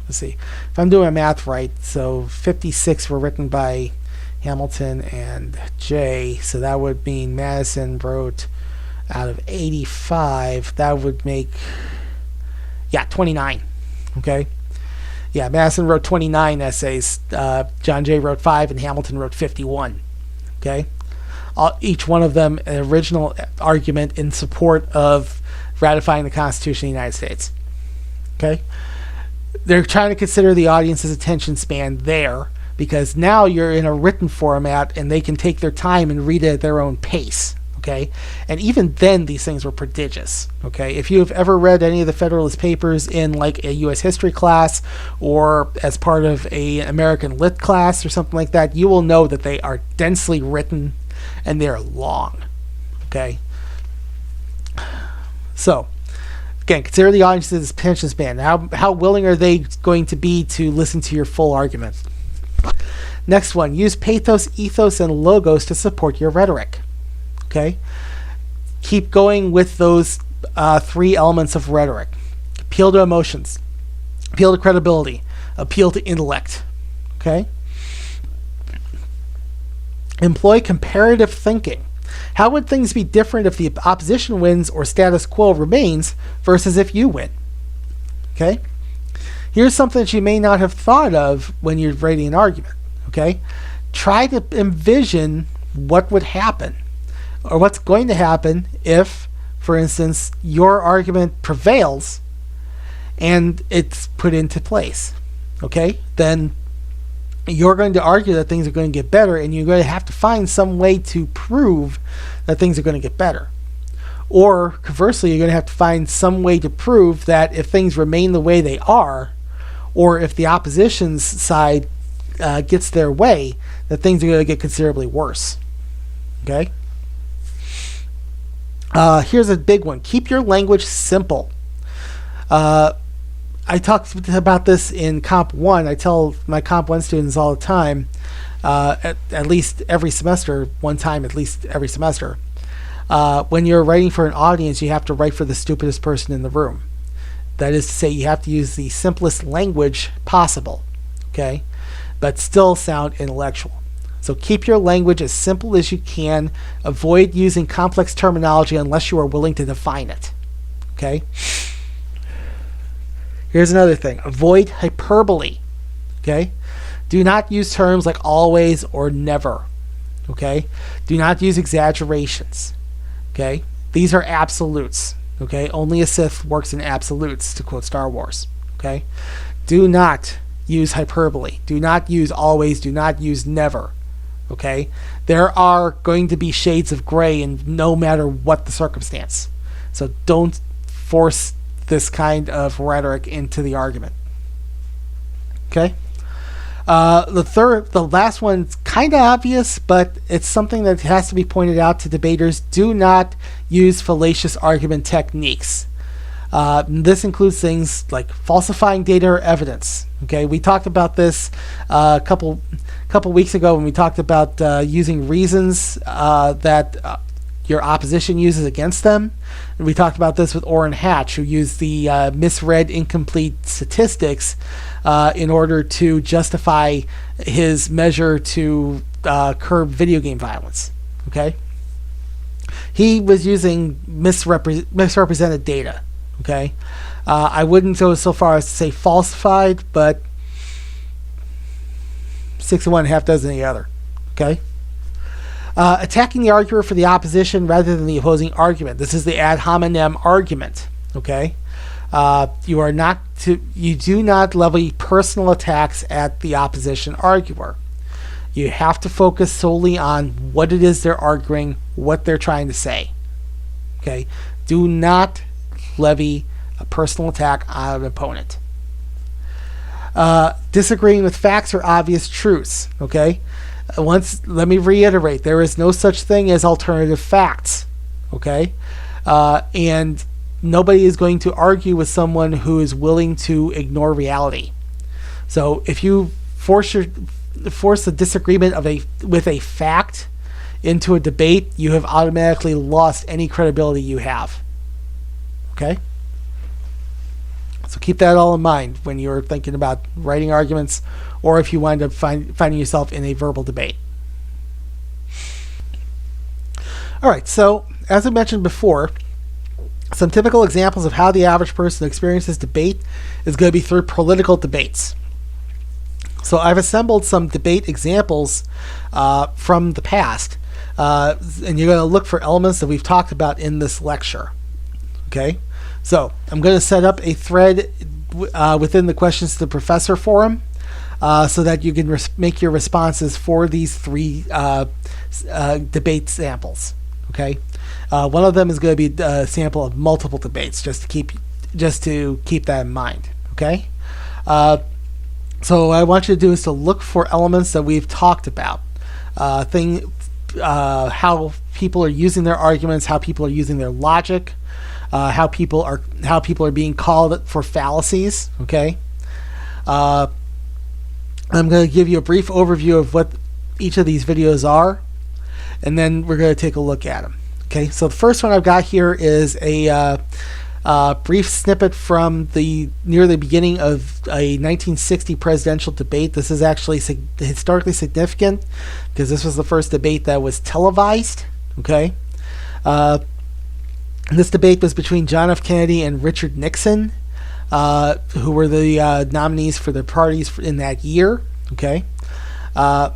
let's see, if I'm doing my math right, so 56 were written by Hamilton and Jay, so that would mean Madison wrote out of 85, that would make, 29. Okay? Yeah, Madison wrote 29 essays, John Jay wrote 5, and Hamilton wrote 51. Okay? Each one of them an original argument in support of ratifying the Constitution of the United States. Okay? They're trying to consider the audience's attention span there, because now you're in a written format and they can take their time and read it at their own pace. Okay? And even then, these things were prodigious. Okay? If you have ever read any of the Federalist Papers in like a U.S. history class or as part of a American Lit class or something like that, you will know that they are densely written and they're long. Okay? So, again, consider the audience's attention span. How willing are they going to be to listen to your full argument? Next one, use pathos, ethos, and logos to support your rhetoric. Okay? Keep going with those 3 elements of rhetoric. Appeal to emotions, appeal to credibility, appeal to intellect. Okay? Employ comparative thinking. How would things be different if the opposition wins or status quo remains versus if you win? Okay? Here's something that you may not have thought of when you're writing an argument. Okay? Try to envision what would happen or what's going to happen if, for instance, your argument prevails and it's put into place. Okay? Then you're going to argue that things are going to get better, and you're going to have to find some way to prove that things are going to get better. Or conversely, you're going to have to find some way to prove that if things remain the way they are, or if the opposition's side gets their way, that things are going to get considerably worse. Okay? Here's a big one. Keep your language simple. I talked about this in Comp 1. I tell my Comp 1 students all the time, at least every semester, one time at least every semester. When you're writing for an audience, you have to write for the stupidest person in the room. That is to say, you have to use the simplest language possible, okay, but still sound intellectual. So keep your language as simple as you can. Avoid using complex terminology unless you are willing to define it, okay? Here's another thing. Avoid hyperbole. Okay? Do not use terms like always or never. Okay? Do not use exaggerations. Okay? These are absolutes. Okay? Only a Sith works in absolutes, to quote Star Wars. Okay? Do not use hyperbole. Do not use always. Do not use never. Okay? There are going to be shades of gray in no matter what the circumstance. So don't force this kind of rhetoric into the argument. Okay? The last one's kind of obvious, but it's something that has to be pointed out to debaters. Do not use fallacious argument techniques. This includes things like falsifying data or evidence. Okay, we talked about this a couple weeks ago when we talked about using reasons that your opposition uses against them. And we talked about this with Orrin Hatch, who used the misread incomplete statistics in order to justify his measure to curb video game violence. Okay? He was using misrepresented data. Okay? I wouldn't go so far as to say falsified, but 6 of one, half dozen of the other. Okay? Attacking the arguer for the opposition rather than the opposing argument. This is the ad hominem argument. Okay, you do not levy personal attacks at the opposition arguer. You have to focus solely on what it is they're arguing, what they're trying to say. Okay, do not levy a personal attack on an opponent. Disagreeing with facts or obvious truths. Okay. Let me reiterate: there is no such thing as alternative facts. Okay, and nobody is going to argue with someone who is willing to ignore reality. So if you force a disagreement with a fact into a debate, you have automatically lost any credibility you have. Okay? So keep that all in mind when you're thinking about writing arguments, or if you wind up finding yourself in a verbal debate. All right, so as I mentioned before, some typical examples of how the average person experiences debate is going to be through political debates. So I've assembled some debate examples from the past, and you're going to look for elements that we've talked about in this lecture. Okay, so I'm going to set up a thread within the Questions to the Professor forum so that you can make your responses for these three debate samples. Okay, one of them is going to be a sample of multiple debates, just to keep that in mind. Okay, so what I want you to do is to look for elements that we've talked about, how people are using their arguments, how people are using their logic, how people are being called for fallacies. Okay, I'm going to give you a brief overview of what each of these videos are, and then we're going to take a look at them. Okay, so the first one I've got here is a brief snippet from near the beginning of a 1960 presidential debate. This is actually historically significant because this was the first debate that was televised. Okay, this debate was between John F. Kennedy and Richard Nixon, who were the nominees for the parties in that year. Okay.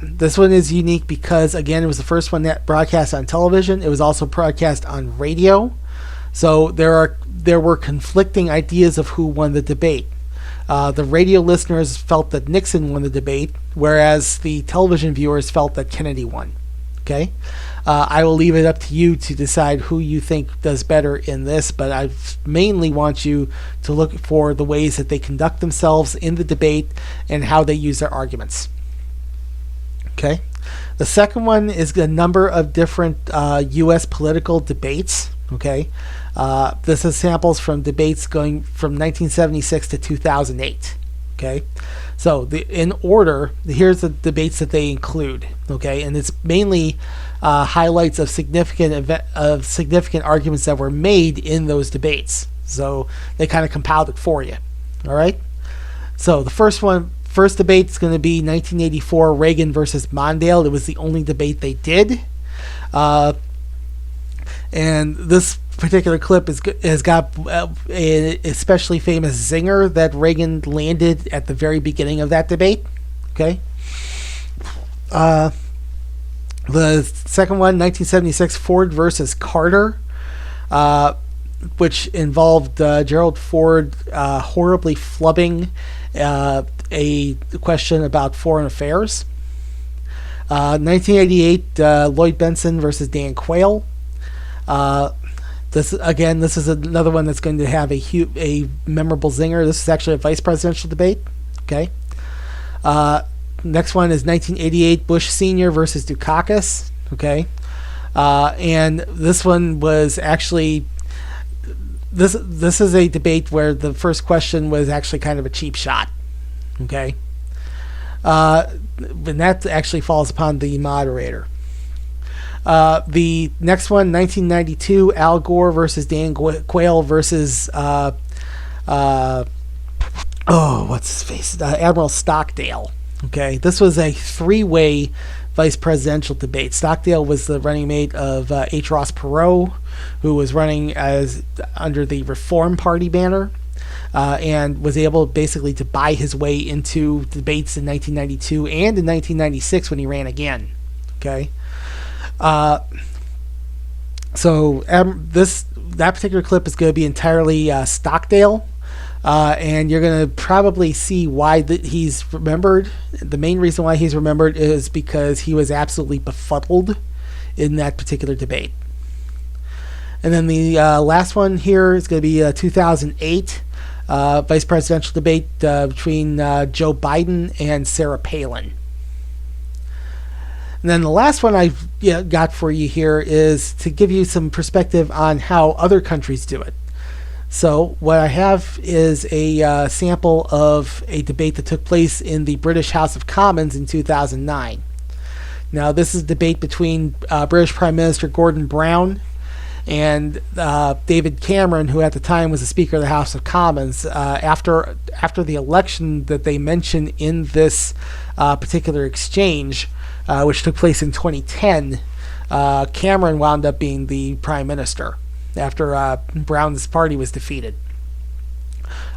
This one is unique because, again, it was the first one that broadcast on television. It was also broadcast on radio. So there were conflicting ideas of who won the debate. The radio listeners felt that Nixon won the debate, whereas the television viewers felt that Kennedy won. Okay, I will leave it up to you to decide who you think does better in this, but I mainly want you to look for the ways that they conduct themselves in the debate and how they use their arguments. Okay, the second one is a number of different U.S. political debates. Okay, this is samples from debates going from 1976 to 2008. Okay, so in order, here's the debates that they include. Okay, and it's mainly highlights of significant arguments that were made in those debates. So they kind of compiled it for you. All right, so the first debate is going to be 1984 Reagan versus Mondale. It was the only debate they did. And this particular clip has got an especially famous zinger that Reagan landed at the very beginning of that debate. Okay. The second one, 1976 Ford versus Carter, which involved Gerald Ford horribly flubbing a question about foreign affairs. 1988 Lloyd Bentsen versus Dan Quayle. This is another one that's going to have a memorable zinger. This is actually a vice presidential debate. Okay. Next one is 1988 Bush Sr. versus Dukakis. Okay. And this one was actually this is a debate where the first question was actually kind of a cheap shot. Okay. And that actually falls upon the moderator. The next one, 1992, Al Gore versus Dan Quayle versus what's his face? Admiral Stockdale. Okay, this was a three-way vice presidential debate. Stockdale was the running mate of H. Ross Perot, who was running under the Reform Party banner, and was able basically to buy his way into debates in 1992 and in 1996 when he ran again. Okay. So that particular clip is going to be entirely Stockdale, and you're going to probably see why he's remembered. The main reason why he's remembered is because he was absolutely befuddled in that particular debate. And then the last one here is going to be 2008 vice presidential debate between Joe Biden and Sarah Palin. And then the last one I've got for you here is to give you some perspective on how other countries do it. So what I have is a sample of a debate that took place in the British House of Commons in 2009. Now, this is a debate between British Prime Minister Gordon Brown and David Cameron, who at the time was the Speaker of the House of Commons. After the election that they mention in this particular exchange, which took place in 2010, Cameron wound up being the Prime Minister after Brown's party was defeated.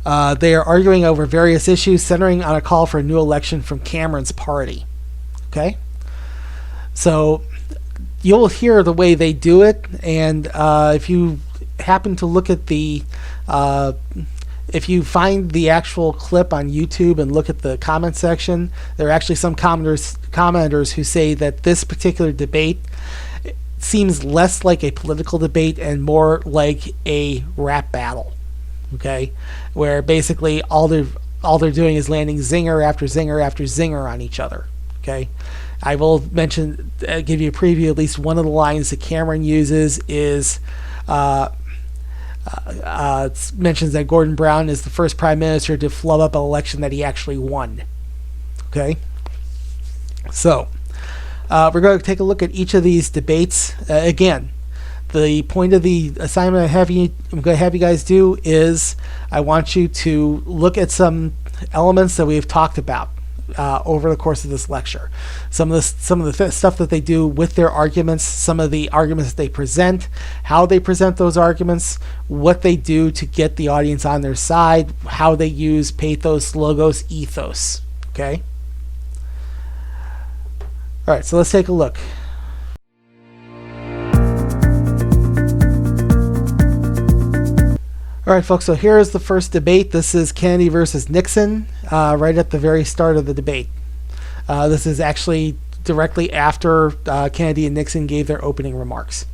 They are arguing over various issues centering on a call for a new election from Cameron's party. Okay? So you'll hear the way they do it, and if you happen to look at if you find the actual clip on YouTube and look at the comment section, there are actually some commenters who say that this particular debate seems less like a political debate and more like a rap battle. Okay, where basically all they're doing is landing zinger after zinger after zinger on each other. Okay, I will mention, give you a preview. At least one of the lines that Cameron uses is mentions that Gordon Brown is the first prime minister to flub up an election that he actually won. Okay, so we're going to take a look at each of these debates. Again, the point of the assignment I'm going to have you guys do is I want you to look at some elements that we've talked about over the course of this lecture. Some of the stuff that they do with their arguments, some of the arguments that they present, how they present those arguments, what they do to get the audience on their side, how they use pathos, logos, ethos. Okay? All right, so let's take a look. All right, folks, so here is the first debate. This is Kennedy versus Nixon, right at the very start of the debate. This is actually directly after Kennedy and Nixon gave their opening remarks.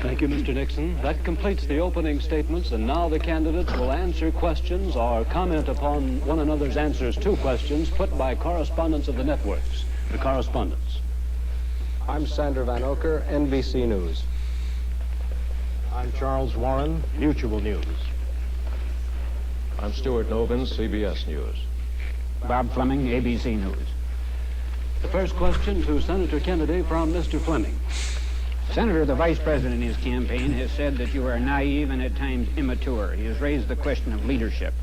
Thank you, Mr. Nixon. That completes the opening statements, and now the candidates will answer questions or comment upon one another's answers to questions put by correspondents of the networks. The correspondents. I'm Sandra Van Oker, NBC News. I'm Charles Warren, Mutual News. I'm Stuart Novin, CBS News. Bob Fleming, ABC News. The first question to Senator Kennedy from Mr. Fleming. Senator, the Vice President in his campaign has said that you are naive and at times immature. He has raised the question of leadership.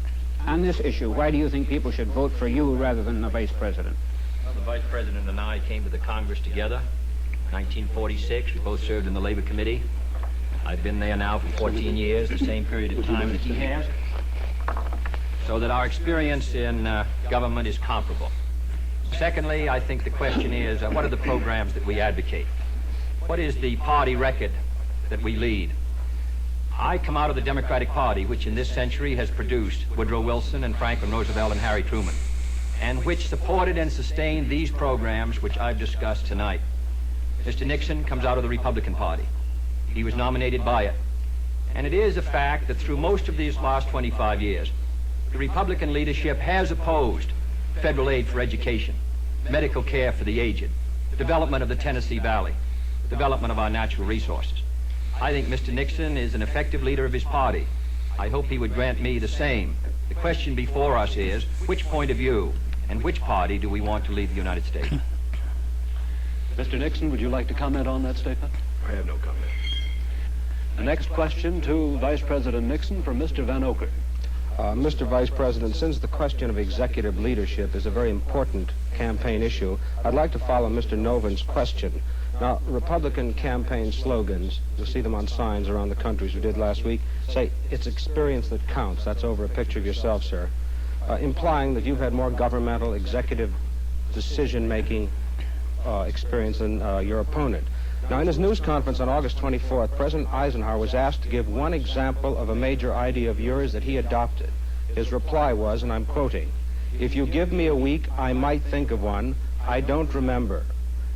On this issue, why do you think people should vote for you rather than the Vice President? Well, the Vice President and I came to the Congress together in 1946. We both served in the Labor Committee. I've been there now for 14 years, the same period of time that he has, so that our experience in government is comparable. Secondly, I think the question is, what are the programs that we advocate? What is the party record that we lead? I come out of the Democratic Party, which in this century has produced Woodrow Wilson and Franklin Roosevelt and Harry Truman, and which supported and sustained these programs which I've discussed tonight. Mr. Nixon comes out of the Republican Party. He was nominated by it. And it is a fact that through most of these last 25 years, the Republican leadership has opposed federal aid for education, medical care for the aged, development of the Tennessee Valley, development of our natural resources. I think Mr. Nixon is an effective leader of his party. I hope he would grant me the same. The question before us is, which point of view and which party do we want to lead the United States? Mr. Nixon, would you like to comment on that statement? I have no comment. The next question to Vice President Nixon from Mr. Van Oker. Mr. Vice President, since the question of executive leadership is a very important campaign issue, I'd like to follow Mr. Novin's question. Now, Republican campaign slogans, you'll see them on signs around the country as we did last week, say, it's experience that counts. That's over a picture of yourself, sir. Implying that you've had more governmental executive decision-making experience than your opponent. Now, in his news conference on August 24th, President Eisenhower was asked to give one example of a major idea of yours that he adopted. His reply was, and I'm quoting, "If you give me a week, I might think of one. I don't remember."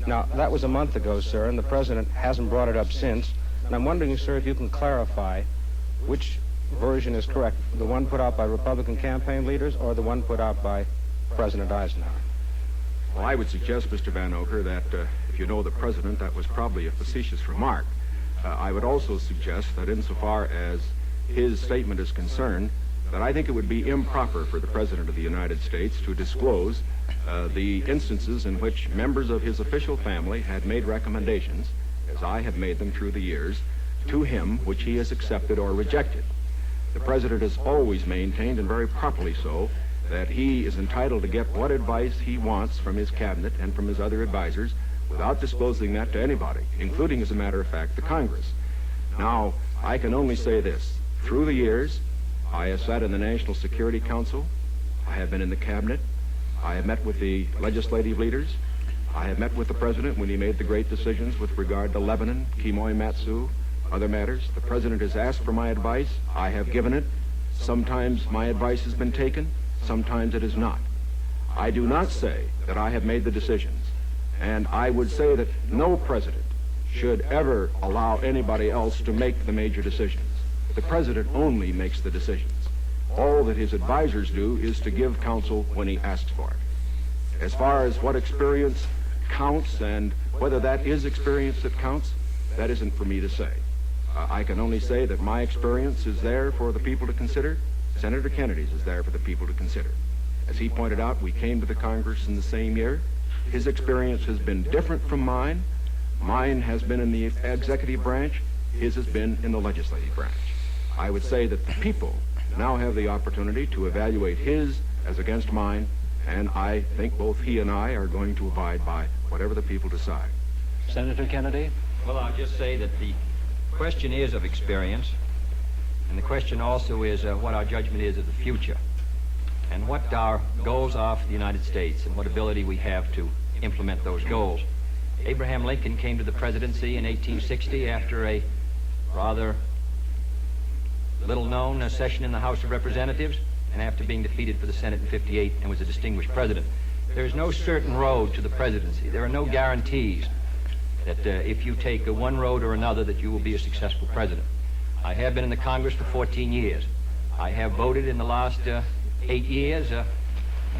Now, that was a month ago, sir, and the president hasn't brought it up since. And I'm wondering, sir, if you can clarify which version is correct, the one put out by Republican campaign leaders or the one put out by President Eisenhower? Well, I would suggest, Mr. Van Oker, that if you know the president, that was probably a facetious remark. I would also suggest that insofar as his statement is concerned, that I think it would be improper for the President of the United States to disclose the instances in which members of his official family had made recommendations, as I have made them through the years, to him which he has accepted or rejected. The President has always maintained, and very properly so, that he is entitled to get what advice he wants from his cabinet and from his other advisors without disclosing that to anybody, including, as a matter of fact, the Congress. Now, I can only say this. Through the years, I have sat in the National Security Council. I have been in the cabinet. I have met with the legislative leaders. I have met with the President when he made the great decisions with regard to Lebanon, Kimoy Matsu, other matters. The President has asked for my advice. I have given it. Sometimes my advice has been taken. Sometimes it is not. I do not say that I have made the decisions, and I would say that no president should ever allow anybody else to make the major decisions. The President only makes the decisions. All that his advisors do is to give counsel when he asks for it. As far as what experience counts and whether that is experience that counts, that isn't for me to say. I can only say that my experience is there for the people to consider. Senator Kennedy's is there for the people to consider. As he pointed out, we came to the Congress in the same year. His experience has been different from mine. Mine has been in the executive branch. His has been in the legislative branch. I would say that the people now have the opportunity to evaluate his as against mine, and I think both he and I are going to abide by whatever the people decide. Senator Kennedy? Well, I'll just say that the question is of experience, and the question also is what our judgment is of the future, and what our goals are for the United States, and what ability we have to implement those goals. Abraham Lincoln came to the presidency in 1860 after a rather little-known session in the House of Representatives, and after being defeated for the Senate in 58 and was a distinguished president. There is no certain road to the presidency. There are no guarantees that if you take one road or another that you will be a successful president. I have been in the Congress for 14 years. I have voted in the last 8 years when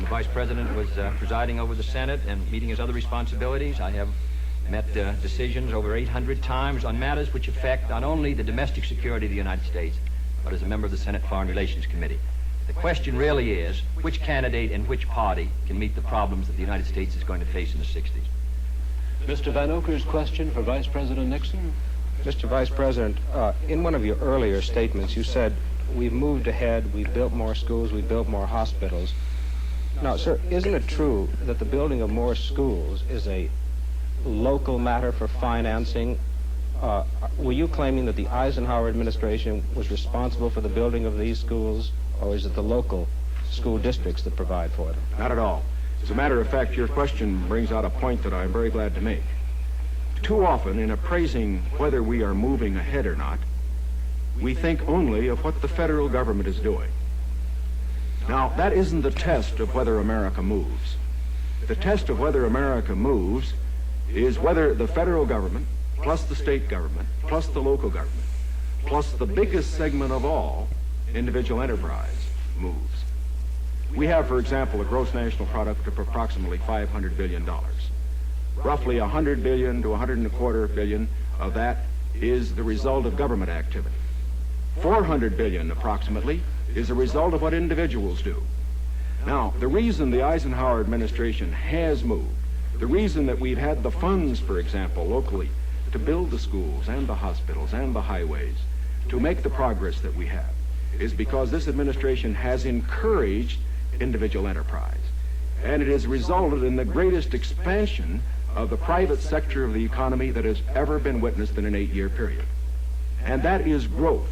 the Vice President was presiding over the Senate and meeting his other responsibilities. I have met decisions over 800 times on matters which affect not only the domestic security of the United States, but as a member of the Senate Foreign Relations Committee. The question really is, which candidate and which party can meet the problems that the United States is going to face in the 60s? Mr. Van Oker's question for Vice President Nixon. Mr. Vice President, in one of your earlier statements, you said, we've moved ahead, we've built more schools, we've built more hospitals. Now, sir, isn't it true that the building of more schools is a local matter for financing? Were you claiming that the Eisenhower administration was responsible for the building of these schools, or is it the local school districts that provide for them? Not at all. As a matter of fact, your question brings out a point that I'm very glad to make. Too often, in appraising whether we are moving ahead or not, we think only of what the federal government is doing. Now, that isn't the test of whether America moves. The test of whether America moves is whether the federal government, plus the state government, plus the local government, plus the biggest segment of all, individual enterprise, moves. We have, for example, a gross national product of approximately $500 billion. Roughly $100 billion to $125 billion of that is the result of government activity. $400 billion, approximately, is a result of what individuals do. Now, the reason the Eisenhower administration has moved, the reason that we've had the funds, for example, locally, to build the schools and the hospitals and the highways, to make the progress that we have, is because this administration has encouraged individual enterprise. And it has resulted in the greatest expansion of the private sector of the economy that has ever been witnessed in an 8-year period. And that is growth.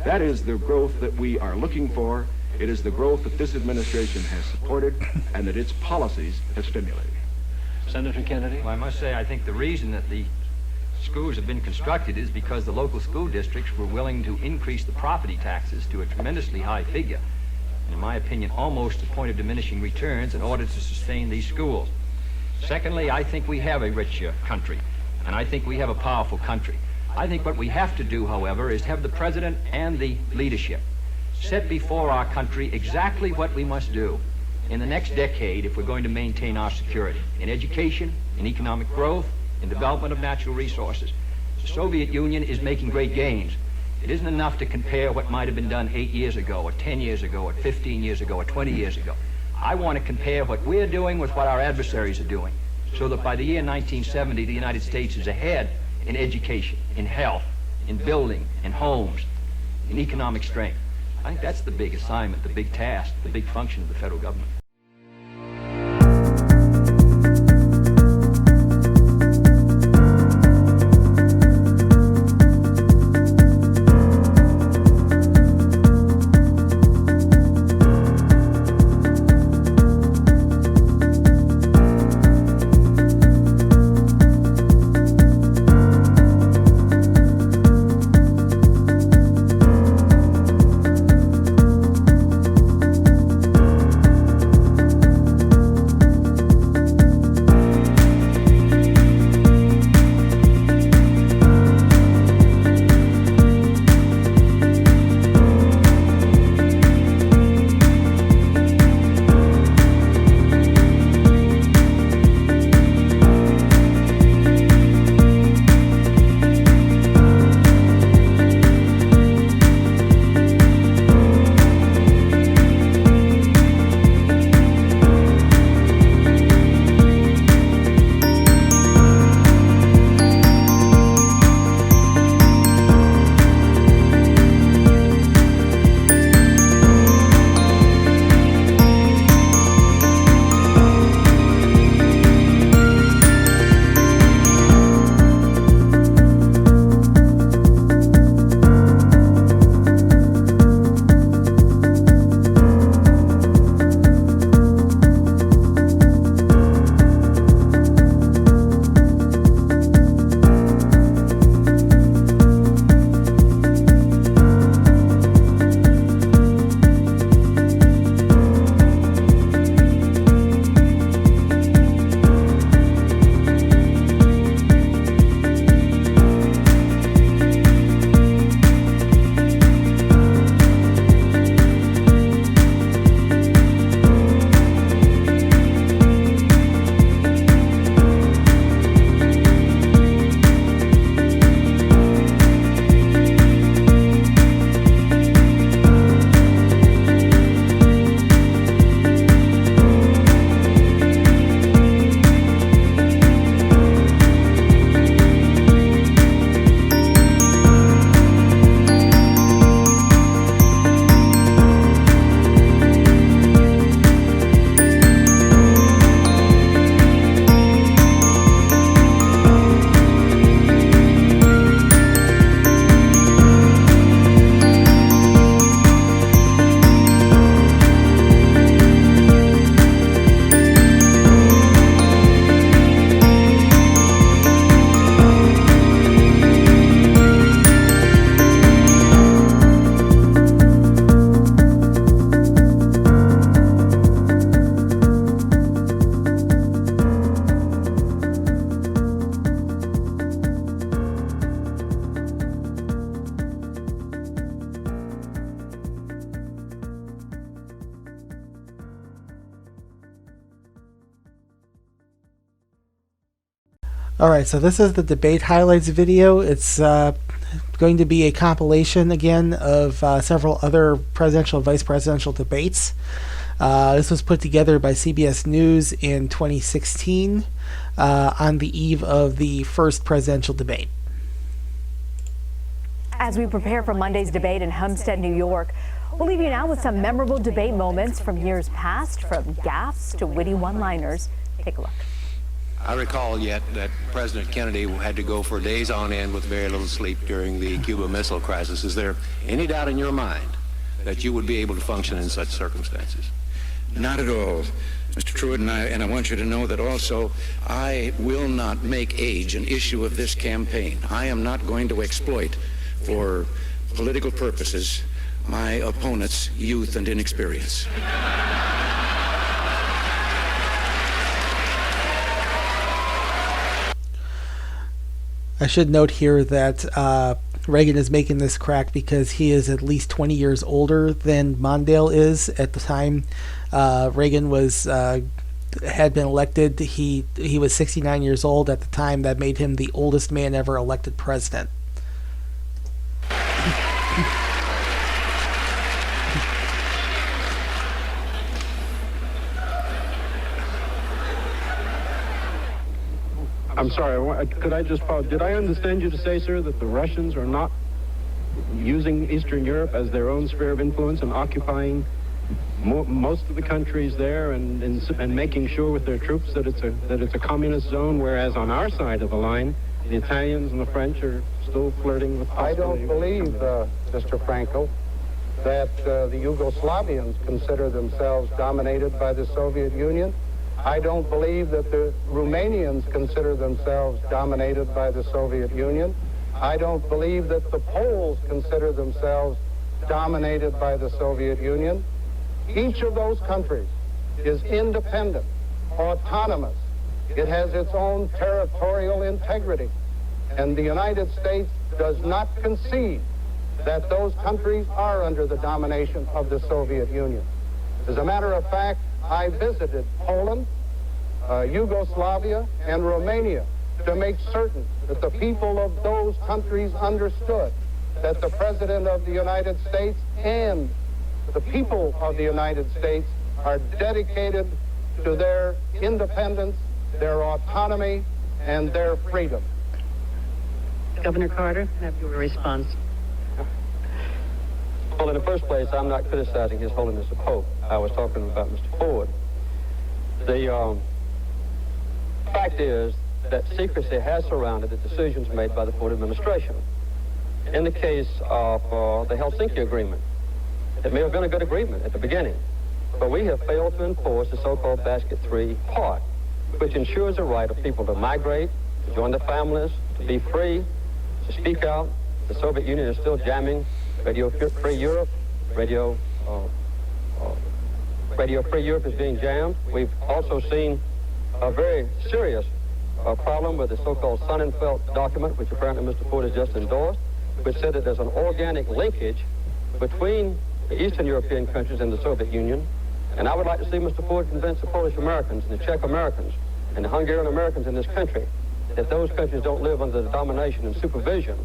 That is the growth that we are looking for. It is the growth that this administration has supported and that its policies have stimulated. Senator Kennedy? Well, I must say, I think the reason that the schools have been constructed is because the local school districts were willing to increase the property taxes to a tremendously high figure, and in my opinion, almost to the point of diminishing returns in order to sustain these schools. Secondly, I think we have a rich country, and I think we have a powerful country. I think what we have to do, however, is have the president and the leadership set before our country exactly what we must do in the next decade if we're going to maintain our security in education, in economic growth, in development of natural resources. The Soviet Union is making great gains. It isn't enough to compare what might have been done 8 years ago, or 10 years ago, or 15 years ago, or 20 years ago. I want to compare what we're doing with what our adversaries are doing, so that by the year 1970, the United States is ahead in education, in health, in building, in homes, in economic strength. I think that's the big assignment, the big task, the big function of the federal government. Alright, so this is the debate highlights video. It's going to be a compilation again of several other presidential and vice presidential debates. This was put together by CBS News in 2016 on the eve of the first presidential debate. As we prepare for Monday's debate in Hempstead, New York, we'll leave you now with some memorable debate moments from years past, from gaffes to witty one-liners. Take a look. I recall yet that President Kennedy had to go for days on end with very little sleep during the Cuba Missile Crisis. Is there any doubt in your mind that you would be able to function in such circumstances? Not at all, Mr. Truitt, and I want you to know that also I will not make age an issue of this campaign. I am not going to exploit for political purposes my opponent's youth and inexperience. I should note here that Reagan is making this crack because he is at least 20 years older than Mondale is. At the time Reagan was had been elected, he was 69 years old at the time. That made him the oldest man ever elected president. I'm sorry, could I just follow? Did I understand you to say, sir, that the Russians are not using Eastern Europe as their own sphere of influence and occupying most of the countries there and making sure with their troops that it's a communist zone, whereas on our side of the line, the Italians and the French are still flirting with I don't believe, Mr. Frankel, that the Yugoslavians consider themselves dominated by the Soviet Union. I don't believe that the Romanians consider themselves dominated by the Soviet Union. I don't believe that the Poles consider themselves dominated by the Soviet Union. Each of those countries is independent, autonomous. It has its own territorial integrity. And the United States does not concede that those countries are under the domination of the Soviet Union. As a matter of fact, I visited Poland, Yugoslavia, and Romania to make certain that the people of those countries understood that the President of the United States and the people of the United States are dedicated to their independence, their autonomy, and their freedom. Governor Carter, have your response. Well, in the first place, I'm not criticizing His Holiness the Pope. I was talking about Mr. Ford. The fact is that secrecy has surrounded the decisions made by the Ford administration. In the case of the Helsinki Agreement, it may have been a good agreement at the beginning, but we have failed to enforce the so-called Basket 3 part, which ensures the right of people to migrate, to join their families, to be free, to speak out. The Soviet Union is still jamming Radio Free Europe. Radio Free Europe is being jammed. We've also seen a very serious problem with the so-called Sonnenfeld document, which apparently Mr. Ford has just endorsed, which said that there's an organic linkage between the Eastern European countries and the Soviet Union. And I would like to see Mr. Ford convince the Polish Americans and the Czech Americans and the Hungarian Americans in this country that those countries don't live under the domination and supervision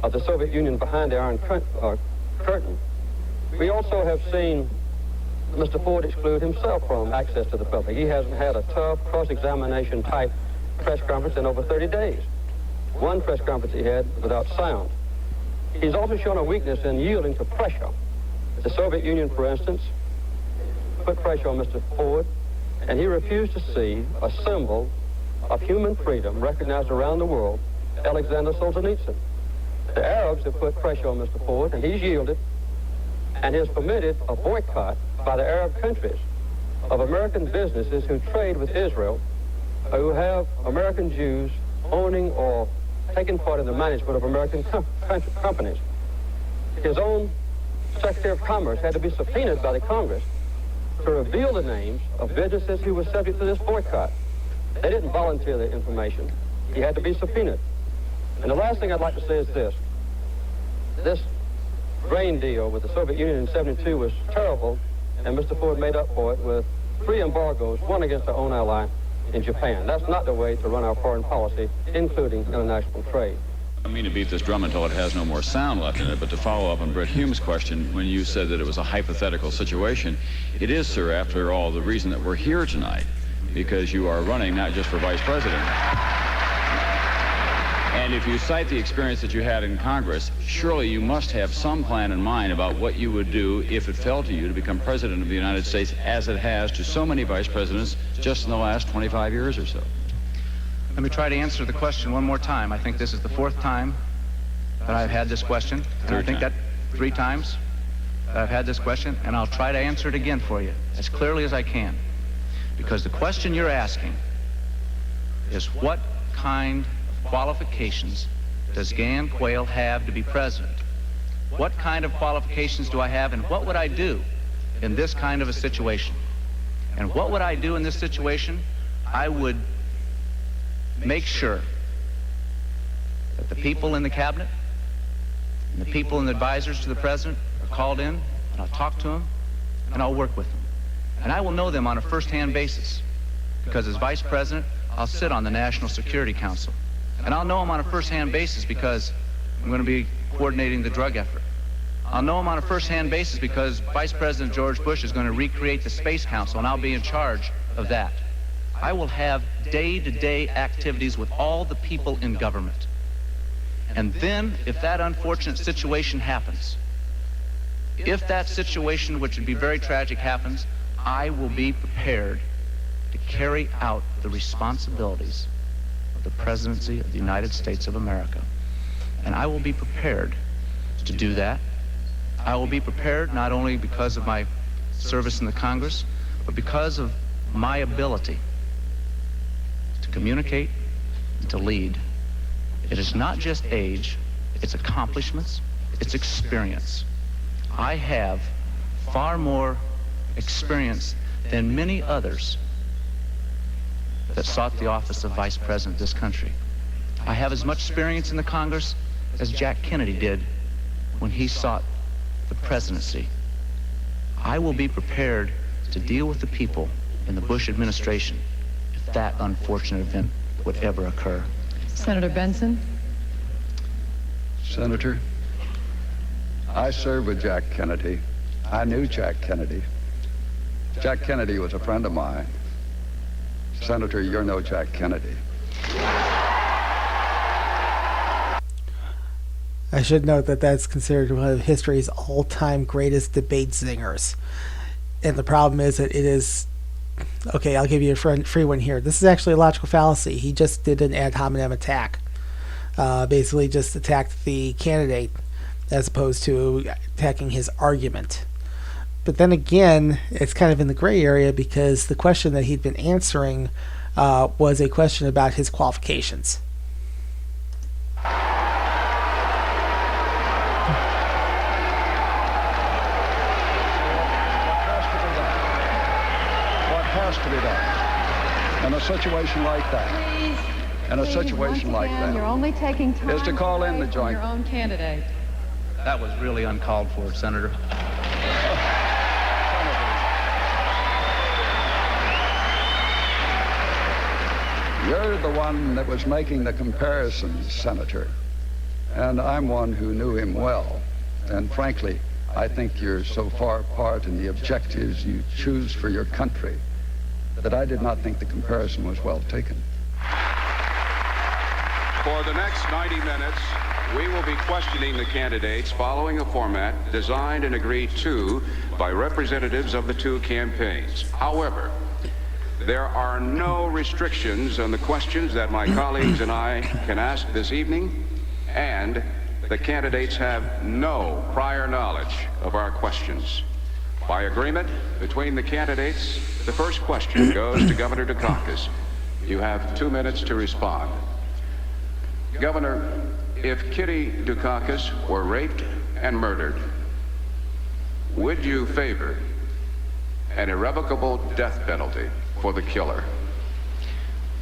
of the Soviet Union behind the Iron Curtain. We also have seen Mr. Ford exclude himself from access to the public. He hasn't had a tough cross-examination type press conference in over 30 days. One press conference he had without sound. He's also shown a weakness in yielding to pressure. The Soviet Union, for instance, put pressure on Mr. Ford, and he refused to see a symbol of human freedom recognized around the world, Alexander Solzhenitsyn. The Arabs have put pressure on Mr. Ford, and he's yielded, and has permitted a boycott by the Arab countries of American businesses who trade with Israel, who have American Jews owning or taking part in the management of American companies. His own Secretary of Commerce had to be subpoenaed by the Congress to reveal the names of businesses who were subject to this boycott. They didn't volunteer the information. He had to be subpoenaed. And the last thing I'd like to say is this. This grain deal with the Soviet Union in '72 was terrible, and Mr. Ford made up for it with 3 embargoes, one against our own ally in Japan. That's not the way to run our foreign policy, including international trade. I don't mean to beat this drum until it has no more sound left in it, but to follow up on Brett Hume's question, when you said that it was a hypothetical situation, it is, sir, after all, the reason that we're here tonight, because you are running not just for vice president. And if you cite the experience that you had in Congress, surely you must have some plan in mind about what you would do if it fell to you to become president of the United States, as it has to so many vice presidents just in the last 25 years or so. Let me try to answer the question one more time. I think this is the 4th time that I've had this question. And I think that 3 times that I've had this question, and I'll try to answer it again for you as clearly as I can. Because the question you're asking is, what kind of qualifications does Gan Quayle have to be president? What kind of qualifications do I have, and what would I do in this kind of a situation? And what would I do in this situation? I would make sure that the people in the cabinet and the people and the advisors to the president are called in, and I'll talk to them, and I'll work with them. And I will know them on a first-hand basis, because as vice president, I'll sit on the National Security Council. And I'll know them on a first-hand basis because I'm going to be coordinating the drug effort. I'll know them on a first-hand basis because Vice President George Bush is going to recreate the Space Council, and I'll be in charge of that. I will have day-to-day activities with all the people in government. And then, if that unfortunate situation happens, if that situation, which would be very tragic, happens, I will be prepared to carry out the responsibilities of the presidency of the United States of America. And I will be prepared to do that. I will be prepared not only because of my service in the Congress, but because of my ability to communicate and to lead. It is not just age, it's accomplishments, it's experience. I have far more experience than many others that sought the office of Vice President of this country. I have as much experience in the Congress as Jack Kennedy did when he sought the presidency. I will be prepared to deal with the people in the Bush administration if that unfortunate event would ever occur. Senator Benson. Senator, I served with Jack Kennedy. I knew Jack Kennedy. Jack Kennedy was a friend of mine. Senator, you're no Jack Kennedy. I should note that that's considered one of history's all-time greatest debate zingers. And the problem is that it is... Okay, I'll give you a free one here. This is actually a logical fallacy. He just did an ad hominem attack. Basically just attacked the candidate as opposed to attacking his argument. But then again, it's kind of in the gray area because the question that he'd been answering was a question about his qualifications. To be done in a situation like that. Please. In a situation like that. You're only taking time is to call in the joint. Your own candidate. That was really uncalled for, Senator. You're the one that was making the comparisons, Senator. And I'm one who knew him well. And frankly, I think you're so far apart in the objectives you choose for your country that I did not think the comparison was well taken. For the next 90 minutes, we will be questioning the candidates following a format designed and agreed to by representatives of the two campaigns. However, there are no restrictions on the questions that my colleagues and I can ask this evening, and the candidates have no prior knowledge of our questions. By agreement between the candidates, the first question goes to Governor Dukakis. You have 2 minutes to respond. Governor, if Kitty Dukakis were raped and murdered, would you favor an irrevocable death penalty for the killer?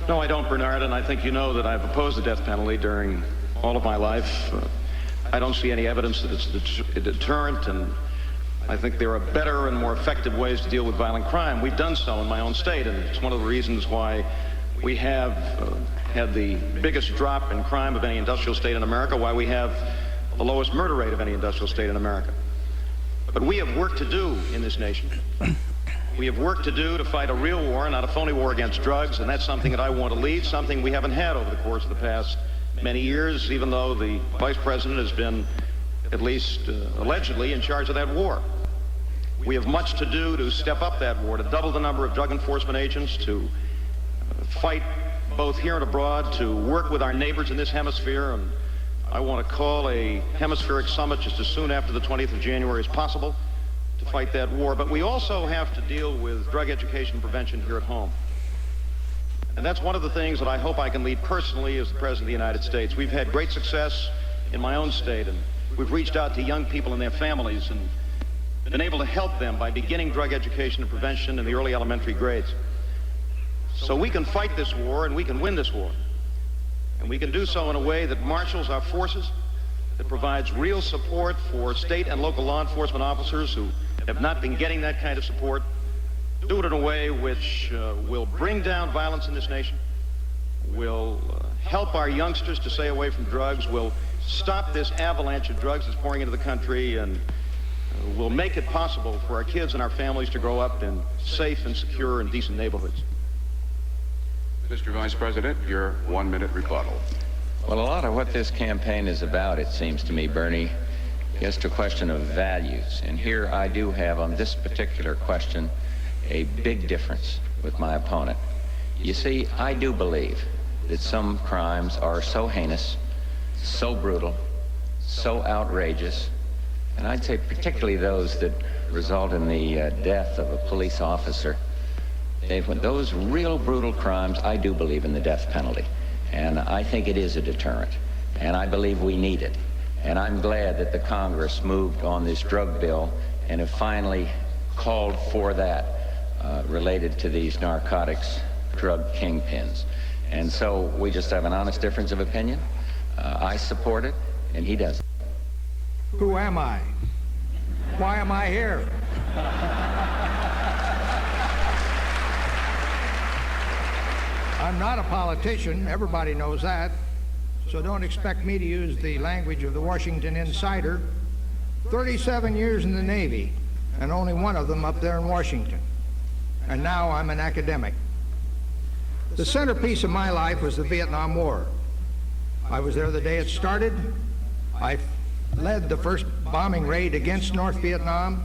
No, I don't, Bernard, and I think you know that I've opposed the death penalty during all of my life. I don't see any evidence that it's a deterrent, and I think there are better and more effective ways to deal with violent crime. We've done so in my own state, and it's one of the reasons why we have had the biggest drop in crime of any industrial state in America, why we have the lowest murder rate of any industrial state in America. But we have work to do in this nation. We have work to do to fight a real war, not a phony war against drugs, and that's something that I want to lead, something we haven't had over the course of the past many years, even though the Vice President has been, at least allegedly, in charge of that war. We have much to do to step up that war, to double the number of drug enforcement agents, to fight both here and abroad, to work with our neighbors in this hemisphere, and I want to call a hemispheric summit just as soon after the 20th of January as possible to fight that war. But we also have to deal with drug education and prevention here at home. And that's one of the things that I hope I can lead personally as the President of the United States. We've had great success in my own state, and we've reached out to young people and their families and been able to help them by beginning drug education and prevention in the early elementary grades. So we can fight this war and we can win this war. And we can do so in a way that marshals our forces, that provides real support for state and local law enforcement officers who have not been getting that kind of support, do it in a way which will bring down violence in this nation, will help our youngsters to stay away from drugs, will stop this avalanche of drugs that's pouring into the country, and will make it possible for our kids and our families to grow up in safe and secure and decent neighborhoods. Mr. Vice President, your 1-minute rebuttal. Well, a lot of what this campaign is about, it seems to me, Bernie, is a question of values. And here I do have, on this particular question, a big difference with my opponent. You see, I do believe that some crimes are so heinous, so brutal, so outrageous, and I'd say particularly those that result in the death of a police officer. When those real brutal crimes, I do believe in the death penalty. And I think it is a deterrent. And I believe we need it. And I'm glad that the Congress moved on this drug bill and have finally called for that related to these narcotics drug kingpins. And so we just have an honest difference of opinion. I support it, and he doesn't. Who am I? Why am I here? I'm not a politician, everybody knows that, so don't expect me to use the language of the Washington Insider. 37 years in the Navy, and only one of them up there in Washington. And now I'm an academic. The centerpiece of my life was the Vietnam War. I was there the day it started. I led the first bombing raid against North Vietnam.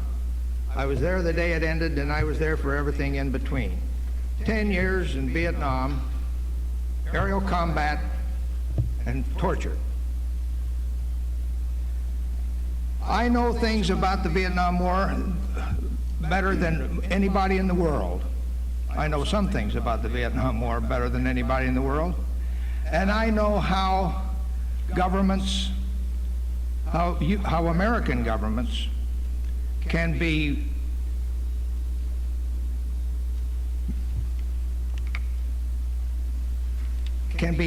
I was there the day it ended, and I was there for everything in between. 10 years in Vietnam, aerial combat, and torture. I know things about the Vietnam War better than anybody in the world. I know some things about the Vietnam War better than anybody in the world. And I know how governments, how American governments can be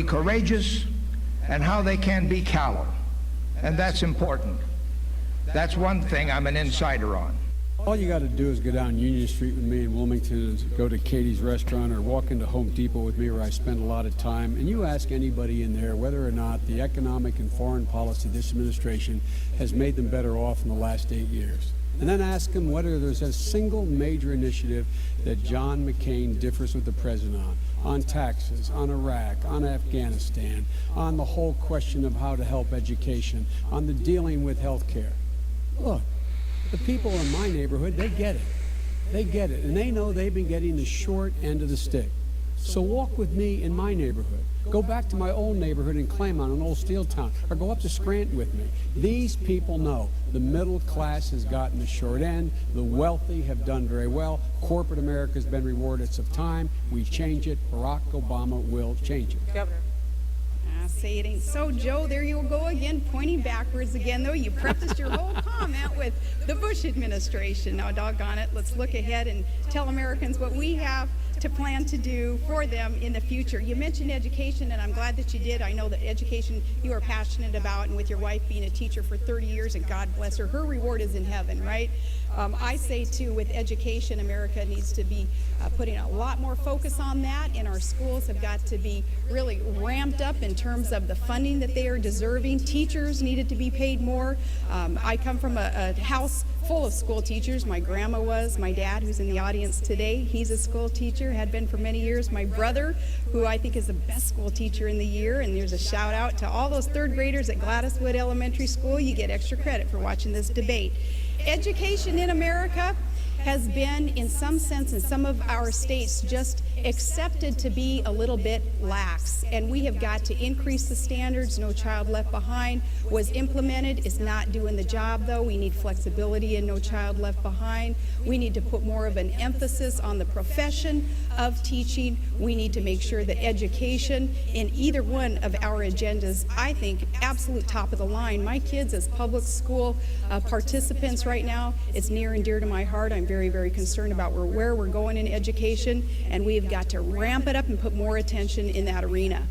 courageous and how they can be callow. And that's important. That's one thing I'm an insider on. All you got to do is go down Union Street with me in Wilmington, and go to Katie's restaurant, or walk into Home Depot with me, where I spend a lot of time, and you ask anybody in there whether or not the economic and foreign policy of this administration has made them better off in the last 8 years. And then ask them whether there's a single major initiative that John McCain differs with the president on taxes, on Iraq, on Afghanistan, on the whole question of how to help education, on the dealing with health care. Look, the people in my neighborhood, they get it. They get it, and they know they've been getting the short end of the stick. So walk with me in my neighborhood. Go back to my old neighborhood in Claymont, in Old Steel Town, or go up to Scranton with me. These people know the middle class has gotten the short end. The wealthy have done very well. Corporate America has been rewarded. It's of time. We change it. Barack Obama will change it. Governor. Say it ain't so, Joe. There you go again, pointing backwards again, though. You prefaced your whole comment with the Bush administration. Now, doggone it, let's look ahead and tell Americans what we have to plan to do for them in the future. You mentioned education, and I'm glad that you did. I know that education you are passionate about, and with your wife being a teacher for 30 years, and God bless her, her reward is in heaven, right? I say, too, with education, America needs to be putting a lot more focus on that, and our schools have got to be really ramped up in terms of the funding that they are deserving. Teachers needed to be paid more. I come from a house full of school teachers. My grandma was. My dad, who's in the audience today, he's a school teacher, had been for many years. My brother, who I think is the best school teacher in the year, and there's a shout out to all those third graders at Gladyswood Elementary School. You get extra credit for watching this debate. Education in America has been, in some sense, in some of our states, just accepted to be a little bit lax. And we have got to increase the standards. No Child Left Behind was implemented. It's not doing the job, though. We need flexibility in No Child Left Behind. We need to put more of an emphasis on the profession of teaching. We need to make sure that education in either one of our agendas, I think, absolute top of the line. My kids as public school participants right now, it's near and dear to my heart. I'm very, very concerned about where we're going in education, and we've got to ramp it up and put more attention in that arena.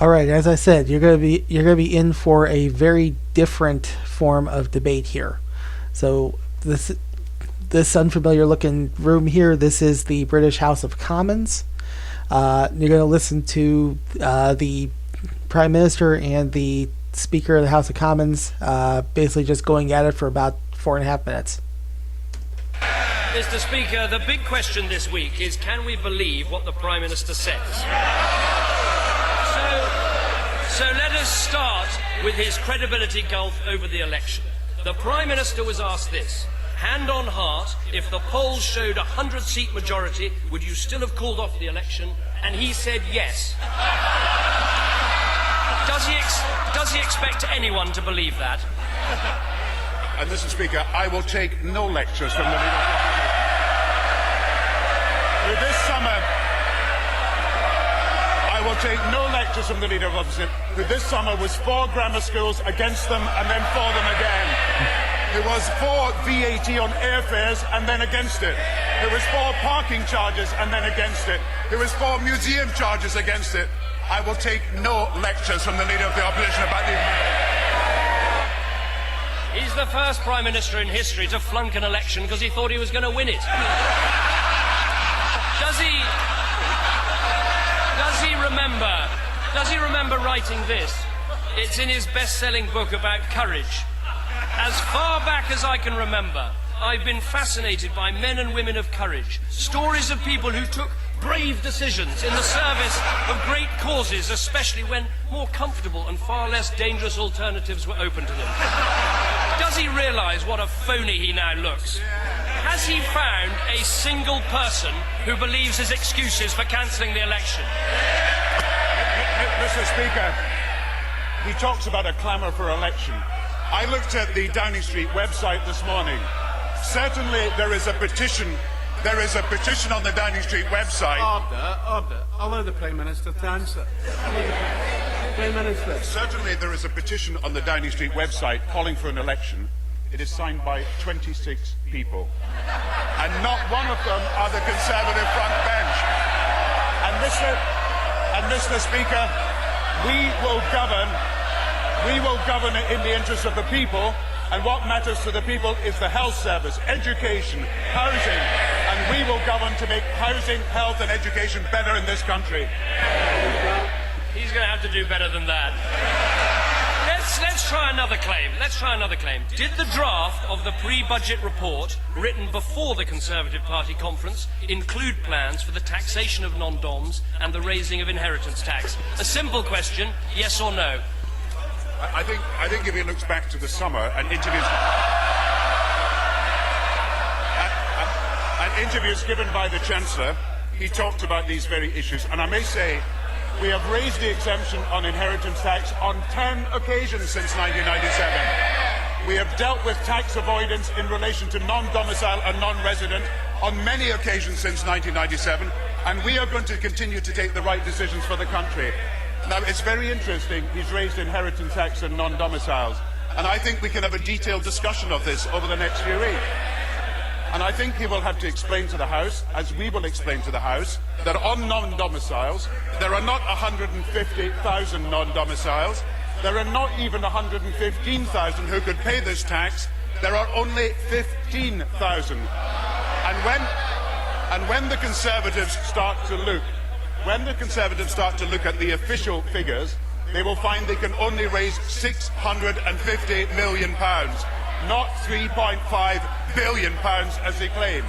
All right, as I said, you're gonna be in for a very different form of debate here. So this unfamiliar looking room here, this is the British House of Commons. You're going to listen to the Prime Minister and the Speaker of the House of Commons basically just going at it for about 4.5 minutes. Mr. Speaker, the big question this week is, can we believe what the Prime Minister says? So let us start with his credibility gulf over the election. The Prime Minister was asked this: hand on heart, if the polls showed a 100-seat majority, would you still have called off the election? And he said yes. Does he expect anyone to believe that? And Mr. Speaker, I will take no lectures from the leader of the opposition. This summer, I will take no lectures from the leader of the opposition, who this summer was for grammar schools, against them, and then for them again. It was for VAT on airfares and then against it. It was for parking charges and then against it. It was for museum charges against it. I will take no lectures from the leader of the opposition about these matters. He's the first Prime Minister in history to flunk an election because he thought he was going to win it. Does he remember writing this? It's in his best-selling book about courage. As far back as I can remember, I've been fascinated by men and women of courage, stories of people who took brave decisions in the service of great causes, especially when more comfortable and far less dangerous alternatives were open to them. Does he realise what a phony he now looks? Has he found a single person who believes his excuses for cancelling the election? Mr. Speaker, he talks about a clamour for election. I looked at the Downing Street website this morning. Certainly there is a petition. There is a petition on the Downing Street website. Order. Allow the Prime Minister to answer. Prime Minister. Certainly there is a petition on the Downing Street website calling for an election. It is signed by 26 people. And not one of them are the Conservative front bench. And Mr. Speaker, we will govern it in the interest of the people, and what matters to the people is the health service, education, housing, and we will govern to make housing, health and education better in this country. He's going to have to do better than that. Let's try another claim. Did the draft of the pre-budget report written before the Conservative Party conference include plans for the taxation of non-doms and the raising of inheritance tax? A simple question, yes or no? I think if he looks back to the summer and interviews given by the Chancellor, he talked about these very issues. And I may say, we have raised the exemption on inheritance tax on 10 occasions since 1997. We have dealt with tax avoidance in relation to non-domicile and non-resident on many occasions since 1997, and we are going to continue to take the right decisions for the country. Now, it's very interesting, he's raised inheritance tax and non-domiciles, and I think we can have a detailed discussion of this over the next few weeks. And I think he will have to explain to the House, as we will explain to the House, that on non-domiciles, there are not 150,000 non-domiciles, there are not even 115,000 who could pay this tax, there are only 15,000. And when the Conservatives start to look at the official figures, they will find they can only raise £650 million, not £3.5 billion as they claim.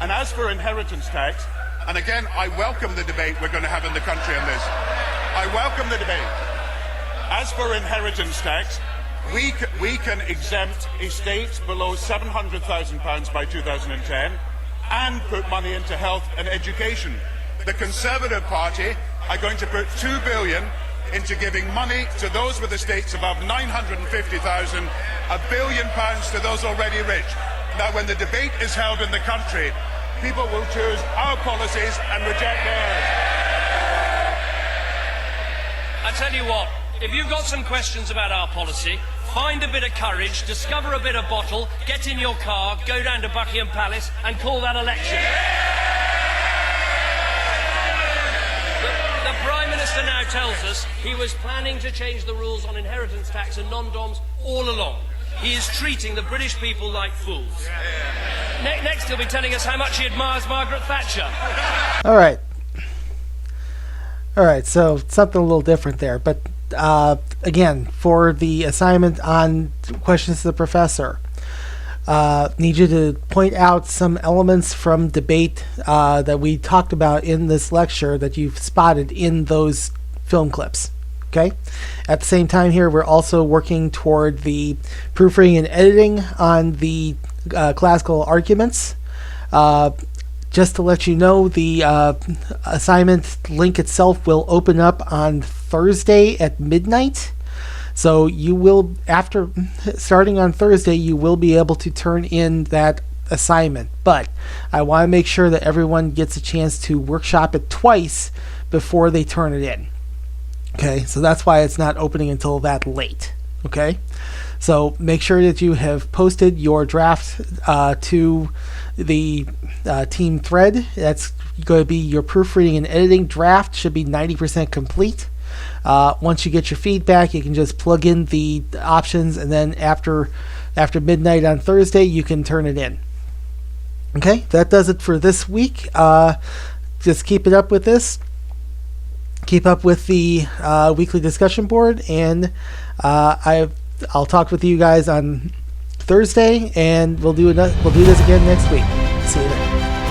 And as for inheritance tax, and again, I welcome the debate we're going to have in the country on this. I welcome the debate. As for inheritance tax, we can exempt estates below £700,000 by 2010 and put money into health and education. The Conservative Party are going to put £2 billion into giving money to those with estates above £950,000, £1 billion to those already rich. Now, when the debate is held in the country, people will choose our policies and reject theirs. I tell you what, if you've got some questions about our policy, find a bit of courage, discover a bit of bottle, get in your car, go down to Buckingham Palace and call that election. The Prime Minister Minister now tells us he was planning to change the rules on inheritance tax and non-doms all along. He is treating the British people like fools. Next, he'll be telling us how much he admires Margaret Thatcher. All right, so something a little different there. But again, for the assignment on questions to the professor, need you to point out some elements from debate that we talked about in this lecture that you've spotted in those film clips. Okay. At the same time here, we're also working toward the proofreading and editing on the classical arguments. Just to let you know, the assignment link itself will open up on Thursday at midnight. So you will, after starting on Thursday, you will be able to turn in that assignment. But I want to make sure that everyone gets a chance to workshop it twice before they turn it in. Okay, so that's why it's not opening until that late. Okay, so make sure that you have posted your draft to the team thread. That's going to be your proofreading and editing draft. Should be 90% complete. Once you get your feedback, you can just plug in the options, and then after midnight on Thursday, you can turn it in. Okay, that does it for this week. Just keep it up with this. Keep up with the weekly discussion board, and I'll talk with you guys on Thursday, and we'll do this again next week. See you then.